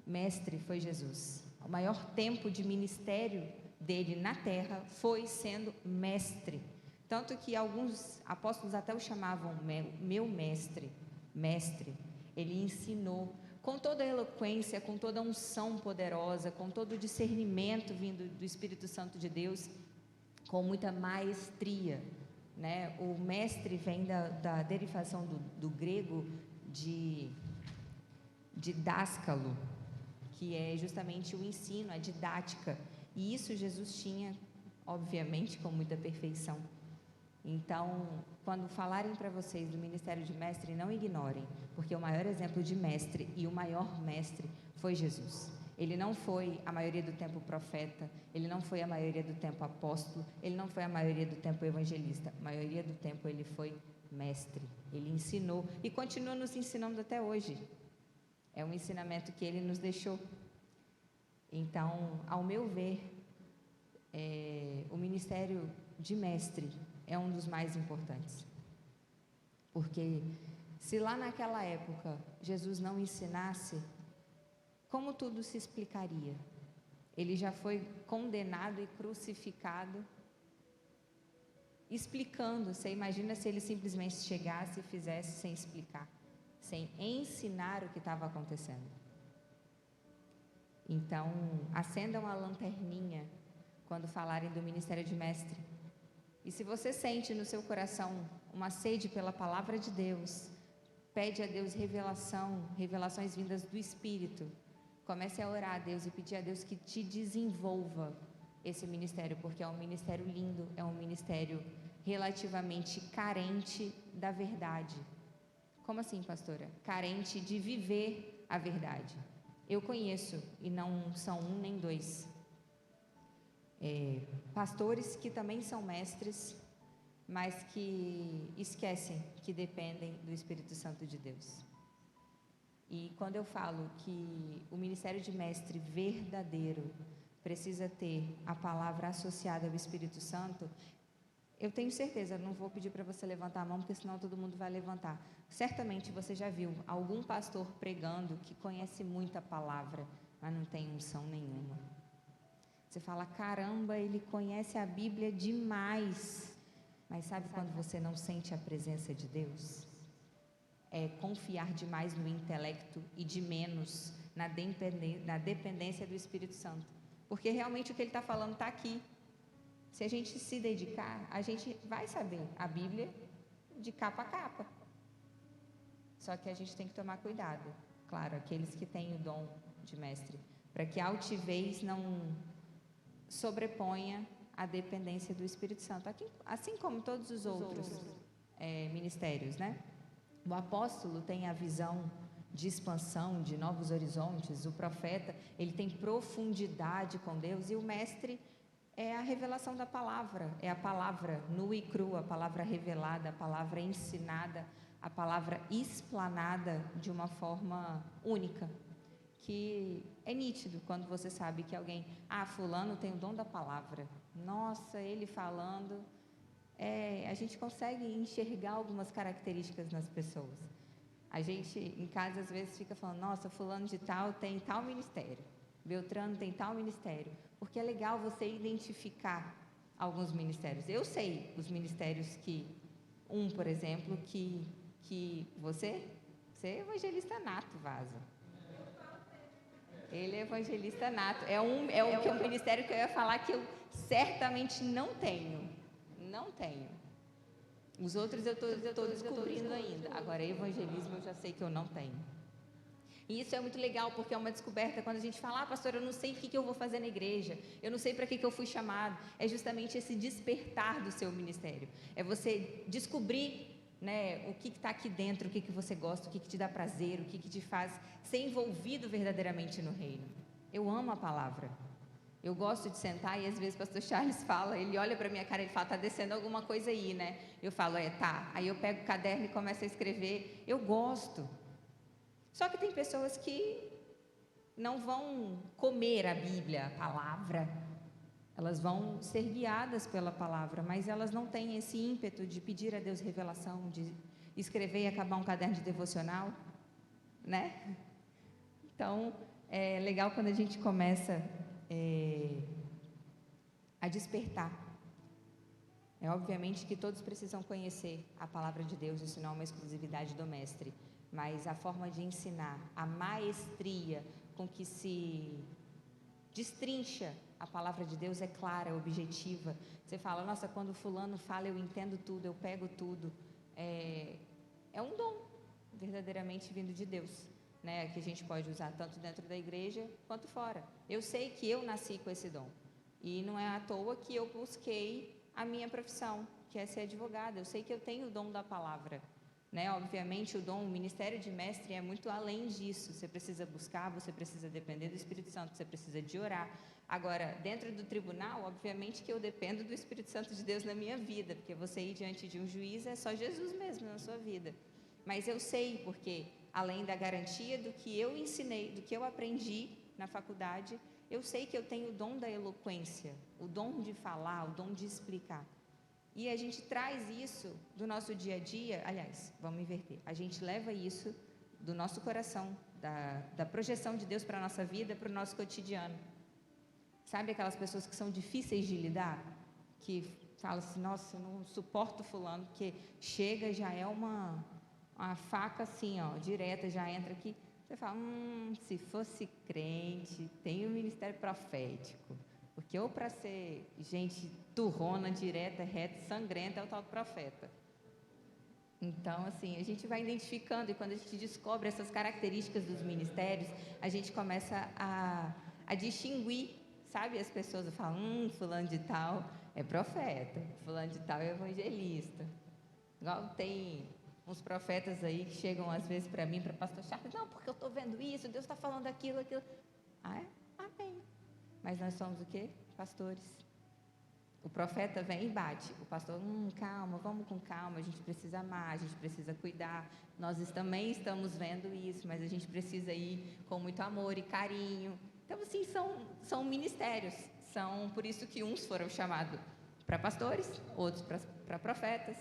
mestre foi Jesus. O maior tempo de ministério dele na terra foi sendo mestre. Tanto que alguns apóstolos até o chamavam meu mestre. Mestre. Ele ensinou com toda a eloquência, com toda a unção poderosa, com todo o discernimento vindo do Espírito Santo de Deus, com muita maestria, né? O mestre vem da derivação do grego de dáscalo, que é justamente o ensino, a didática. E isso Jesus tinha, obviamente, com muita perfeição. Então, quando falarem para vocês do ministério de mestre, não ignorem, porque o maior exemplo de mestre e o maior mestre foi Jesus. Ele não foi a maioria do tempo profeta, ele não foi a maioria do tempo apóstolo, ele não foi a maioria do tempo evangelista. A maioria do tempo ele foi mestre, ele ensinou e continua nos ensinando até hoje. É um ensinamento que ele nos deixou. Então, ao meu ver, o ministério de mestre é um dos mais importantes. Porque se lá naquela época Jesus não ensinasse, como tudo se explicaria? Ele já foi condenado e crucificado, explicando. Você imagina se ele simplesmente chegasse e fizesse sem explicar, sem ensinar o que estava acontecendo. Então, acendam a lanterninha quando falarem do ministério de mestre. E se você sente no seu coração uma sede pela palavra de Deus, pede a Deus revelações vindas do Espírito. Comece a orar a Deus e pedir a Deus que te desenvolva esse ministério, porque é um ministério lindo, é um ministério relativamente carente da verdade. Como assim, pastora? Carente de viver a verdade. Eu conheço, e não são um nem dois, pastores que também são mestres, mas que esquecem que dependem do Espírito Santo de Deus. E quando eu falo que o ministério de mestre verdadeiro precisa ter a palavra associada ao Espírito Santo, eu tenho certeza, não vou pedir para você levantar a mão, porque senão todo mundo vai levantar. Certamente você já viu algum pastor pregando que conhece muita palavra, mas não tem unção nenhuma. Você fala, caramba, ele conhece a Bíblia demais. Mas sabe quando você não sente a presença de Deus? É confiar demais no intelecto e de menos na dependência do Espírito Santo. Porque realmente o que ele está falando está aqui. Se a gente se dedicar, a gente vai saber a Bíblia de capa a capa. Só que a gente tem que tomar cuidado. Claro, aqueles que têm o dom de mestre, para que a altivez não sobreponha a dependência do Espírito Santo, assim como todos os outros ministérios, né? O apóstolo tem a visão de expansão, de novos horizontes. O profeta, ele tem profundidade com Deus. E o mestre é a revelação da palavra. É a palavra nua e crua, a palavra revelada, a palavra ensinada, a palavra explanada de uma forma única. Que é nítido quando você sabe que alguém... fulano tem o dom da palavra. Nossa, ele falando... a gente consegue enxergar algumas características nas pessoas. A gente, em casa, às vezes fica falando, nossa, fulano de tal tem tal ministério, Beltrano tem tal ministério, porque é legal você identificar alguns ministérios. Eu sei os ministérios por exemplo, que você é evangelista nato, Vaza. Ele é evangelista nato. É um ministério que eu ia falar que eu certamente não tenho. Não tenho. Os outros eu estou descobrindo ainda. Agora, evangelismo eu já sei que eu não tenho. E isso é muito legal, porque é uma descoberta quando a gente fala, pastor, eu não sei o que eu vou fazer na igreja, eu não sei para que eu fui chamado. É justamente esse despertar do seu ministério. É você descobrir, né, o que está aqui dentro, o que você gosta, o que te dá prazer, o que te faz ser envolvido verdadeiramente no reino. Eu amo a palavra. Eu gosto de sentar e às vezes o pastor Charles fala, ele olha para minha cara e fala, está descendo alguma coisa aí, né? Eu falo, tá. Aí eu pego o caderno e começo a escrever. Eu gosto. Só que tem pessoas que não vão comer a Bíblia, a palavra. Elas vão ser guiadas pela palavra, mas elas não têm esse ímpeto de pedir a Deus revelação, de escrever e acabar um caderno de devocional, né? Então, é legal quando a gente começa a despertar. É obviamente que todos precisam conhecer a palavra de Deus, isso não é uma exclusividade do mestre, mas a forma de ensinar, a maestria com que se destrincha a palavra de Deus é clara, é objetiva. Você fala, nossa, quando fulano fala eu entendo tudo, eu pego tudo. É um dom verdadeiramente vindo de Deus, né, que a gente pode usar tanto dentro da igreja quanto fora. Eu sei que eu nasci com esse dom e não é à toa que eu busquei a minha profissão, que é ser advogada. Eu sei que eu tenho o dom da palavra, né? Obviamente o ministério de mestre é muito além disso. Você precisa buscar, você precisa depender do Espírito Santo, você precisa de orar. Agora, dentro do tribunal, obviamente que eu dependo do Espírito Santo de Deus na minha vida, porque você ir diante de um juiz é só Jesus mesmo na sua vida. Mas eu sei, porque além da garantia do que eu ensinei, do que eu aprendi na faculdade, eu sei que eu tenho o dom da eloquência, o dom de falar, o dom de explicar. E a gente traz isso do nosso dia a dia, aliás, vamos inverter, a gente leva isso do nosso coração, da projeção de Deus para a nossa vida, para o nosso cotidiano. Sabe aquelas pessoas que são difíceis de lidar? Que falam assim, nossa, eu não suporto fulano, porque chega já é uma faca assim, direta, já entra aqui. Você fala, se fosse crente, tem o ministério profético. Porque ou para ser gente turrona, direta, reta, sangrenta, é o tal do profeta. Então, assim, a gente vai identificando, e quando a gente descobre essas características dos ministérios, a gente começa a distinguir, sabe? As pessoas falam, fulano de tal é profeta, fulano de tal é evangelista. Igual tem uns profetas aí que chegam às vezes para mim, para o pastor Charles, não, porque eu estou vendo isso, Deus está falando aquilo. Amém. Mas nós somos o quê? Pastores. O profeta vem e bate. O pastor, calma, vamos com calma, a gente precisa amar, a gente precisa cuidar. Nós também estamos vendo isso, mas a gente precisa ir com muito amor e carinho. Então, assim, são ministérios. Por isso que uns foram chamados para pastores, outros para profetas.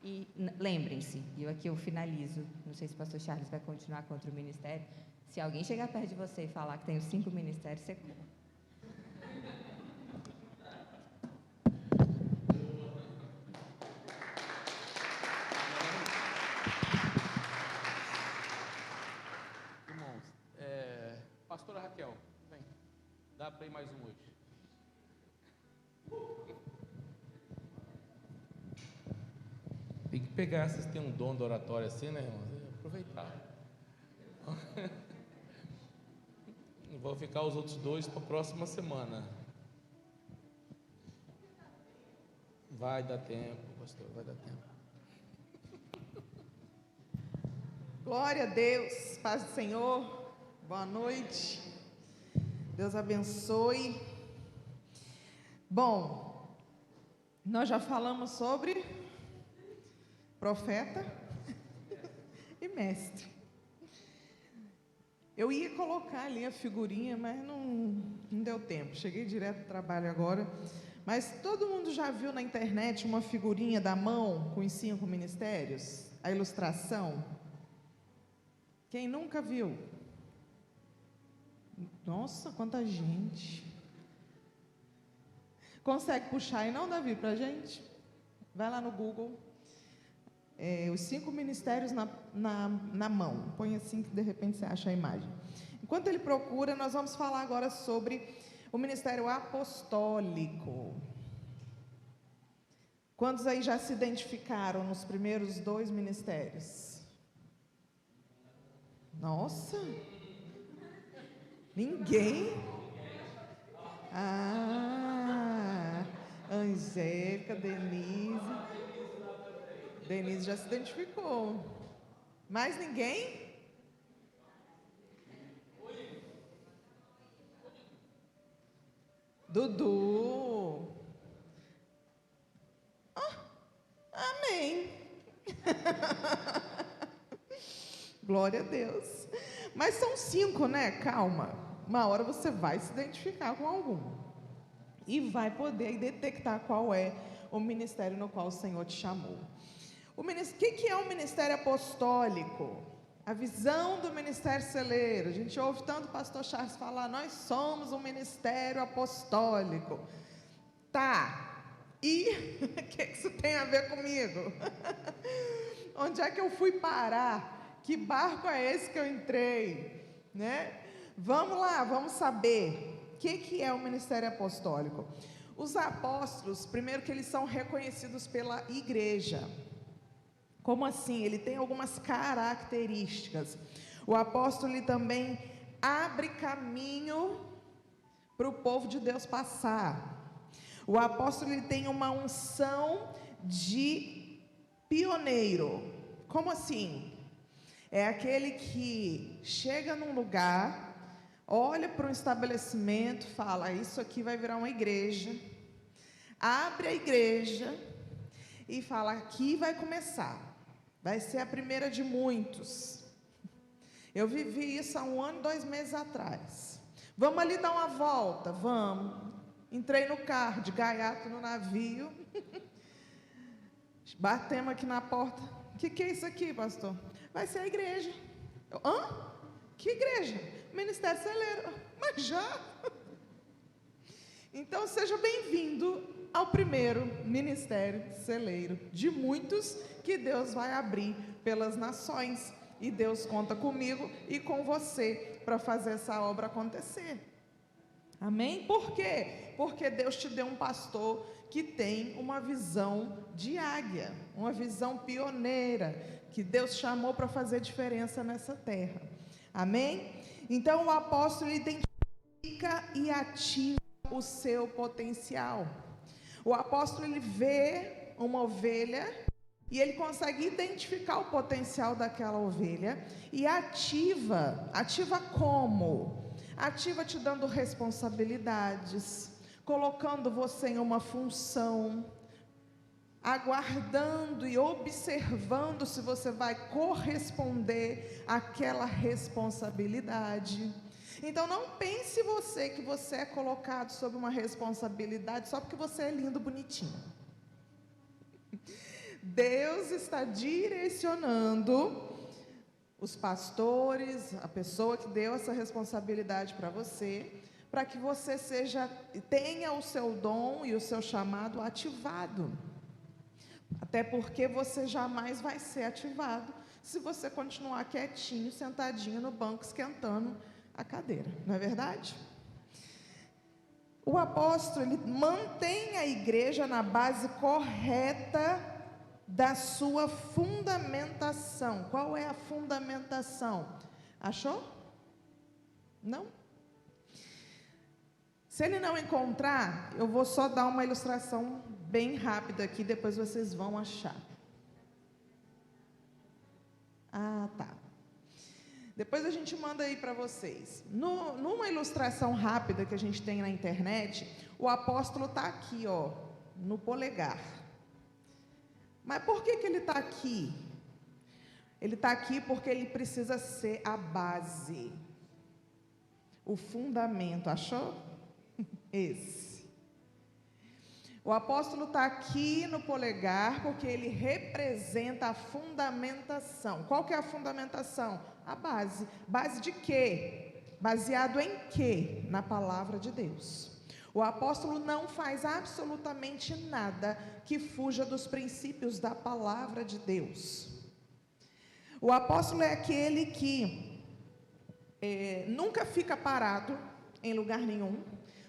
E lembrem-se, e aqui eu finalizo, não sei se o pastor Charles vai continuar contra o ministério, se alguém chegar perto de você e falar que tem os 5 ministérios, você corre. para ir mais um hoje. Tem que pegar, vocês têm um dom de oratória assim, né, irmãos? Aproveitar. Vou ficar os outros dois para a próxima semana. Vai dar tempo, pastor, vai dar tempo. Glória a Deus, paz do Senhor, boa noite, Deus abençoe. Bom, nós já falamos sobre profeta e mestre. Eu ia colocar ali a figurinha, mas não deu tempo, cheguei direto do trabalho agora. Mas todo mundo já viu na internet uma figurinha da mão com os 5 ministérios? A ilustração? Quem nunca viu? Nossa, quanta gente. Consegue puxar aí não, Davi, para a gente? Vai lá no Google. Os 5 ministérios na mão. Põe assim que de repente você acha a imagem. Enquanto ele procura, nós vamos falar agora sobre o ministério apostólico. Quantos aí já se identificaram nos primeiros 2 ministérios? Nossa! Ninguém? Angélica, Denise já se identificou. Mais ninguém? Dudu. Amém. Glória a Deus. Mas são 5, né? Calma. Uma hora você vai se identificar com algum. E vai poder detectar qual é o ministério no qual o Senhor te chamou. O que é o ministério apostólico? A visão do ministério celeiro. A gente ouve tanto o pastor Charles falar, nós somos um ministério apostólico. Tá. E o que isso tem a ver comigo? Onde é que eu fui parar? Que barco é esse que eu entrei? Né? Vamos lá, vamos saber. O que é o ministério apostólico? Os apóstolos, primeiro que eles são reconhecidos pela igreja. Como assim? Ele tem algumas características. O apóstolo ele também abre caminho para o povo de Deus passar. O apóstolo ele tem uma unção de pioneiro. Como assim? É aquele que chega num lugar, olha para um estabelecimento, fala, isso aqui vai virar uma igreja, abre a igreja e fala, aqui vai começar, vai ser a primeira de muitos. Eu vivi isso há 1 ano e 2 meses atrás. Vamos ali dar uma volta? Vamos. Entrei no carro, de gaiato no navio, batemos aqui na porta. O que é isso aqui, pastor? Vai ser a igreja. Hã? Que igreja? Ministério Celeiro. Mas já? Então seja bem-vindo ao primeiro ministério celeiro de muitos que Deus vai abrir pelas nações. E Deus conta comigo e com você para fazer essa obra acontecer. Amém? Por quê? Porque Deus te deu um pastor que tem uma visão de águia, uma visão pioneira, que Deus chamou para fazer diferença nessa terra. Amém? Então o apóstolo identifica e ativa o seu potencial. O apóstolo ele vê uma ovelha e ele consegue identificar o potencial daquela ovelha e ativa. Ativa como? Ativa te dando responsabilidades, colocando você em uma função, aguardando e observando se você vai corresponder àquela responsabilidade. Então não pense você que você é colocado sob uma responsabilidade só porque você é lindo, bonitinho. Deus está direcionando os pastores, a pessoa que deu essa responsabilidade para você, para que você tenha o seu dom e o seu chamado ativado. Até porque você jamais vai ser ativado se você continuar quietinho, sentadinho no banco, esquentando a cadeira, não é verdade? o apóstolo, ele mantém a igreja na base correta da sua fundamentação. Qual é a fundamentação? Achou? Não? Se ele não encontrar, eu vou só dar uma ilustração bem rápida aqui, depois vocês vão achar. Ah, tá. Depois a gente manda aí para vocês. Numa ilustração rápida que a gente tem na internet, o apóstolo está aqui, ó, no polegar. Mas por que ele está aqui? Ele está aqui porque ele precisa ser a base, o fundamento, achou? Esse. O apóstolo está aqui no polegar porque ele representa a fundamentação. Qual que é a fundamentação? A base. Base de quê? Baseado em quê? Na palavra de Deus. O apóstolo não faz absolutamente nada que fuja dos princípios da palavra de Deus. O apóstolo é aquele que nunca fica parado em lugar nenhum.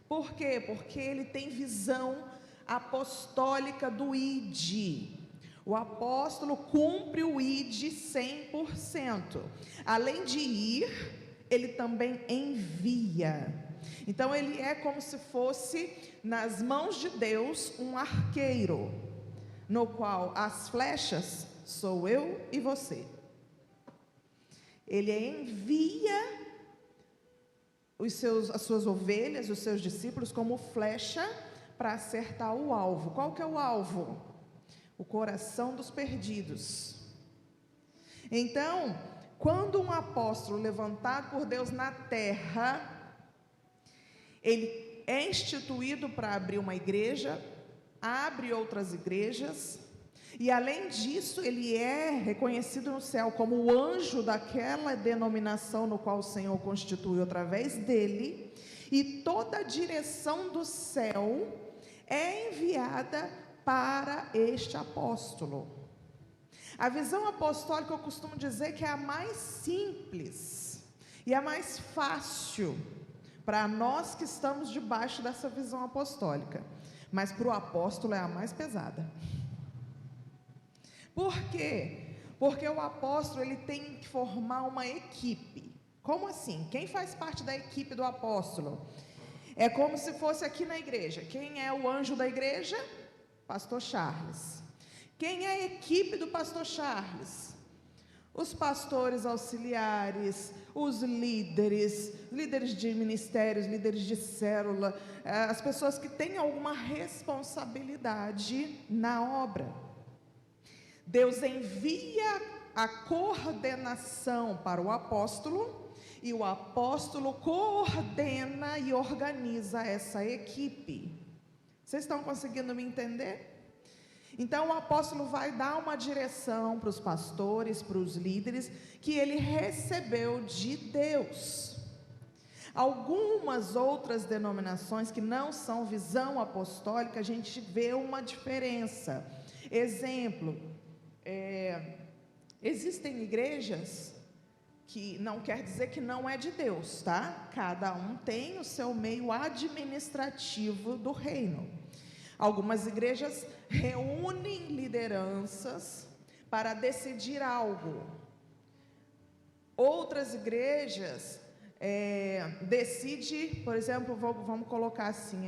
Por quê? Porque ele tem visão apostólica do ID. O apóstolo cumpre o ID 100%. Além de ir, ele também envia. Então ele é como se fosse, nas mãos de Deus, um arqueiro, no qual as flechas sou eu e você. Ele envia as suas ovelhas, os seus discípulos, como flecha para acertar o alvo. Qual que é o alvo? O coração dos perdidos. Então, quando um apóstolo levantado por Deus na terra, ele é instituído para abrir uma igreja, abre outras igrejas, e além disso, ele é reconhecido no céu como o anjo daquela denominação no qual o Senhor constituiu através dele, e toda a direção do céu é enviada para este apóstolo. A visão apostólica, eu costumo dizer que é a mais simples e a mais fácil para nós que estamos debaixo dessa visão apostólica, mas para o apóstolo é a mais pesada. Por quê? Porque o apóstolo, ele tem que formar uma equipe. Como assim? Quem faz parte da equipe do apóstolo? É como se fosse aqui na igreja. Quem é o anjo da igreja? Pastor Charles. Quem é a equipe do pastor Charles? Os pastores auxiliares, os líderes de ministérios, líderes de célula, as pessoas que têm alguma responsabilidade na obra. Deus envia a coordenação para o apóstolo, e o apóstolo coordena e organiza essa equipe. Vocês estão conseguindo me entender? Então o apóstolo vai dar uma direção para os pastores, para os líderes, que ele recebeu de Deus. Algumas outras denominações que não são visão apostólica, a gente vê uma diferença. Exemplo, existem igrejas que não quer dizer que não é de Deus, tá? Cada um tem o seu meio administrativo do reino. Algumas igrejas reúnem lideranças para decidir algo. Outras igrejas decidem, por exemplo, vamos colocar assim,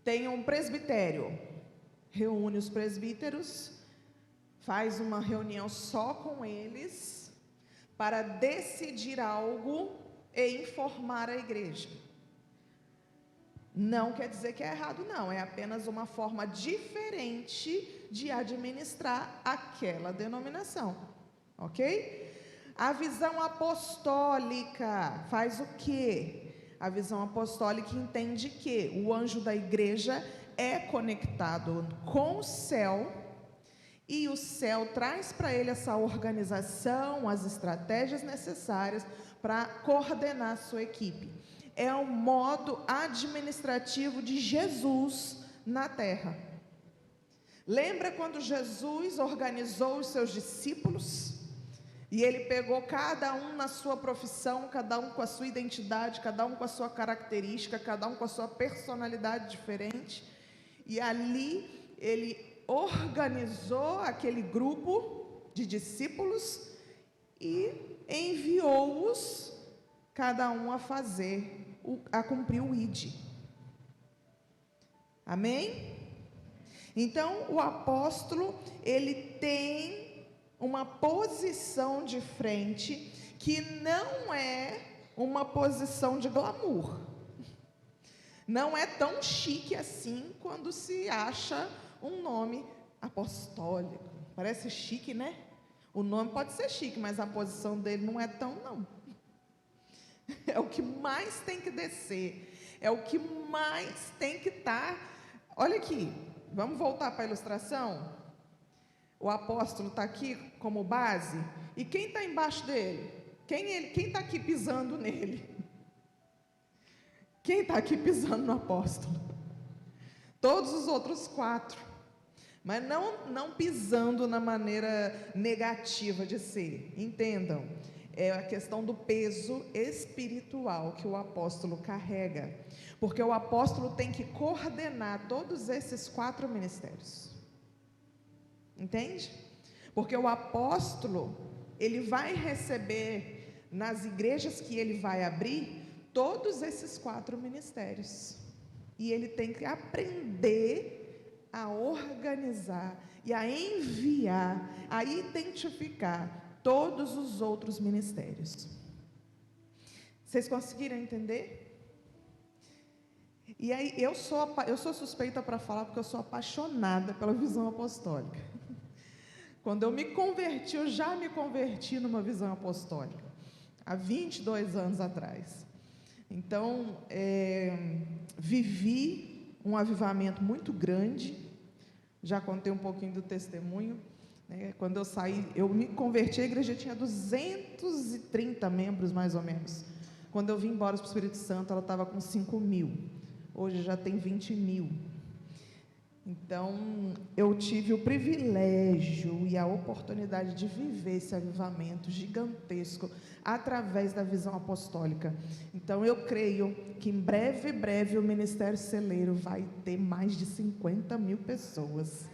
tem um presbitério, reúne os presbíteros, faz uma reunião só com eles, para decidir algo e informar a igreja. Não quer dizer que é errado, não. É apenas uma forma diferente de administrar aquela denominação. Ok? A visão apostólica faz o quê? A visão apostólica entende que o anjo da igreja é conectado com o céu, e o céu traz para ele essa organização, as estratégias necessárias para coordenar a sua equipe. É o modo administrativo de Jesus na terra. Lembra quando Jesus organizou os seus discípulos? E ele pegou cada um na sua profissão, cada um com a sua identidade, cada um com a sua característica, cada um com a sua personalidade diferente. E ali ele organizou aquele grupo de discípulos e enviou-os, cada um a fazer, a cumprir o ID. Amém? Então, o apóstolo, ele tem uma posição de frente que não é uma posição de glamour. Não é tão chique assim quando se acha um nome apostólico. Parece chique, né? O nome pode ser chique, mas a posição dele não é tão, não. É o que mais tem que descer. É o que mais tem que estar. Olha aqui, vamos voltar para a ilustração? O apóstolo está aqui como base. E quem está embaixo dele? Quem está aqui pisando nele? Quem está aqui pisando no apóstolo? Todos os outros 4. Mas não pisando na maneira negativa de ser. Entendam. É a questão do peso espiritual que o apóstolo carrega. Porque o apóstolo tem que coordenar todos esses 4 ministérios. Entende? Porque o apóstolo, ele vai receber nas igrejas que ele vai abrir todos esses 4 ministérios. E ele tem que aprender a organizar e a enviar, a identificar todos os outros ministérios. Vocês conseguiram entender? E aí, eu sou suspeita para falar, porque eu sou apaixonada pela visão apostólica. Quando eu me converti, eu já me converti numa visão apostólica, há 22 anos atrás. Então, vivi um avivamento muito grande, já contei um pouquinho do testemunho, né? Quando eu saí, eu me converti, a igreja tinha 230 membros, mais ou menos. Quando eu vim embora para o Espírito Santo, ela estava com 5.000, hoje já tem 20.000. Então, eu tive o privilégio e a oportunidade de viver esse avivamento gigantesco através da visão apostólica. Então, eu creio que em breve o Ministério Celeiro vai ter mais de 50.000 pessoas.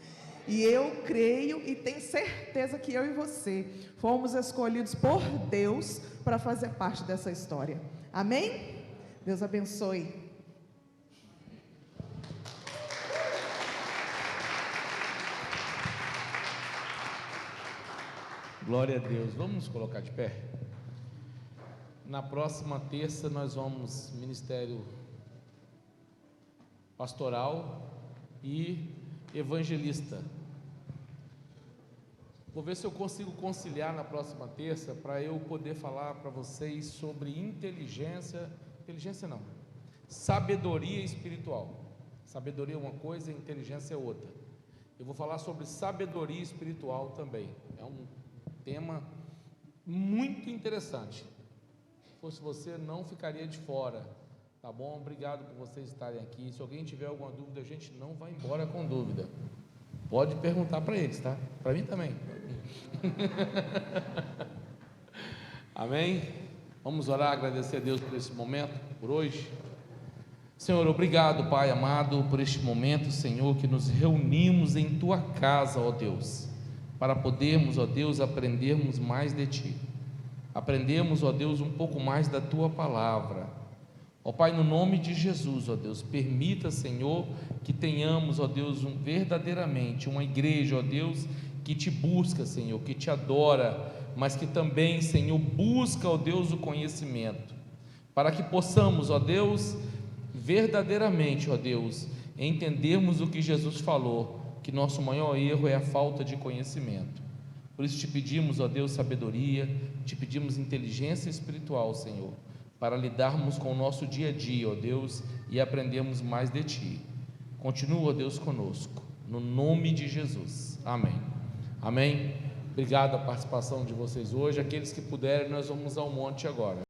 E eu creio e tenho certeza que eu e você fomos escolhidos por Deus para fazer parte dessa história. Amém? Deus abençoe. Glória a Deus. Vamos nos colocar de pé? Na próxima terça nós vamos ministério pastoral e evangelista. Vou ver se eu consigo conciliar na próxima terça para eu poder falar para vocês sobre sabedoria espiritual. Sabedoria é uma coisa, inteligência é outra. Eu vou falar sobre sabedoria espiritual também. É um tema muito interessante. Se fosse você, não ficaria de fora, tá bom? Obrigado por vocês estarem aqui. Se alguém tiver alguma dúvida, a gente não vai embora com dúvida. Pode perguntar para eles, tá? Para mim também. Amém? Vamos orar, agradecer a Deus por esse momento, por hoje. Senhor, obrigado, Pai amado, por este momento, Senhor, que nos reunimos em Tua casa, ó Deus, para podermos, ó Deus, aprendermos mais de Ti, aprendermos, ó Deus, um pouco mais da Tua palavra. Ó Pai, no nome de Jesus, ó Deus, permita, Senhor, que tenhamos, ó Deus, verdadeiramente uma igreja, ó Deus, que Te busca, Senhor, que Te adora, mas que também, Senhor, busca, ó Deus, o conhecimento, para que possamos, ó Deus, verdadeiramente, ó Deus, entendermos o que Jesus falou, que nosso maior erro é a falta de conhecimento. Por isso te pedimos, ó Deus, sabedoria, te pedimos inteligência espiritual, Senhor, para lidarmos com o nosso dia a dia, ó Deus, e aprendermos mais de Ti. Continua, ó Deus, conosco, no nome de Jesus. Amém. Amém. Obrigado a participação de vocês hoje. Aqueles que puderem, nós vamos ao monte agora.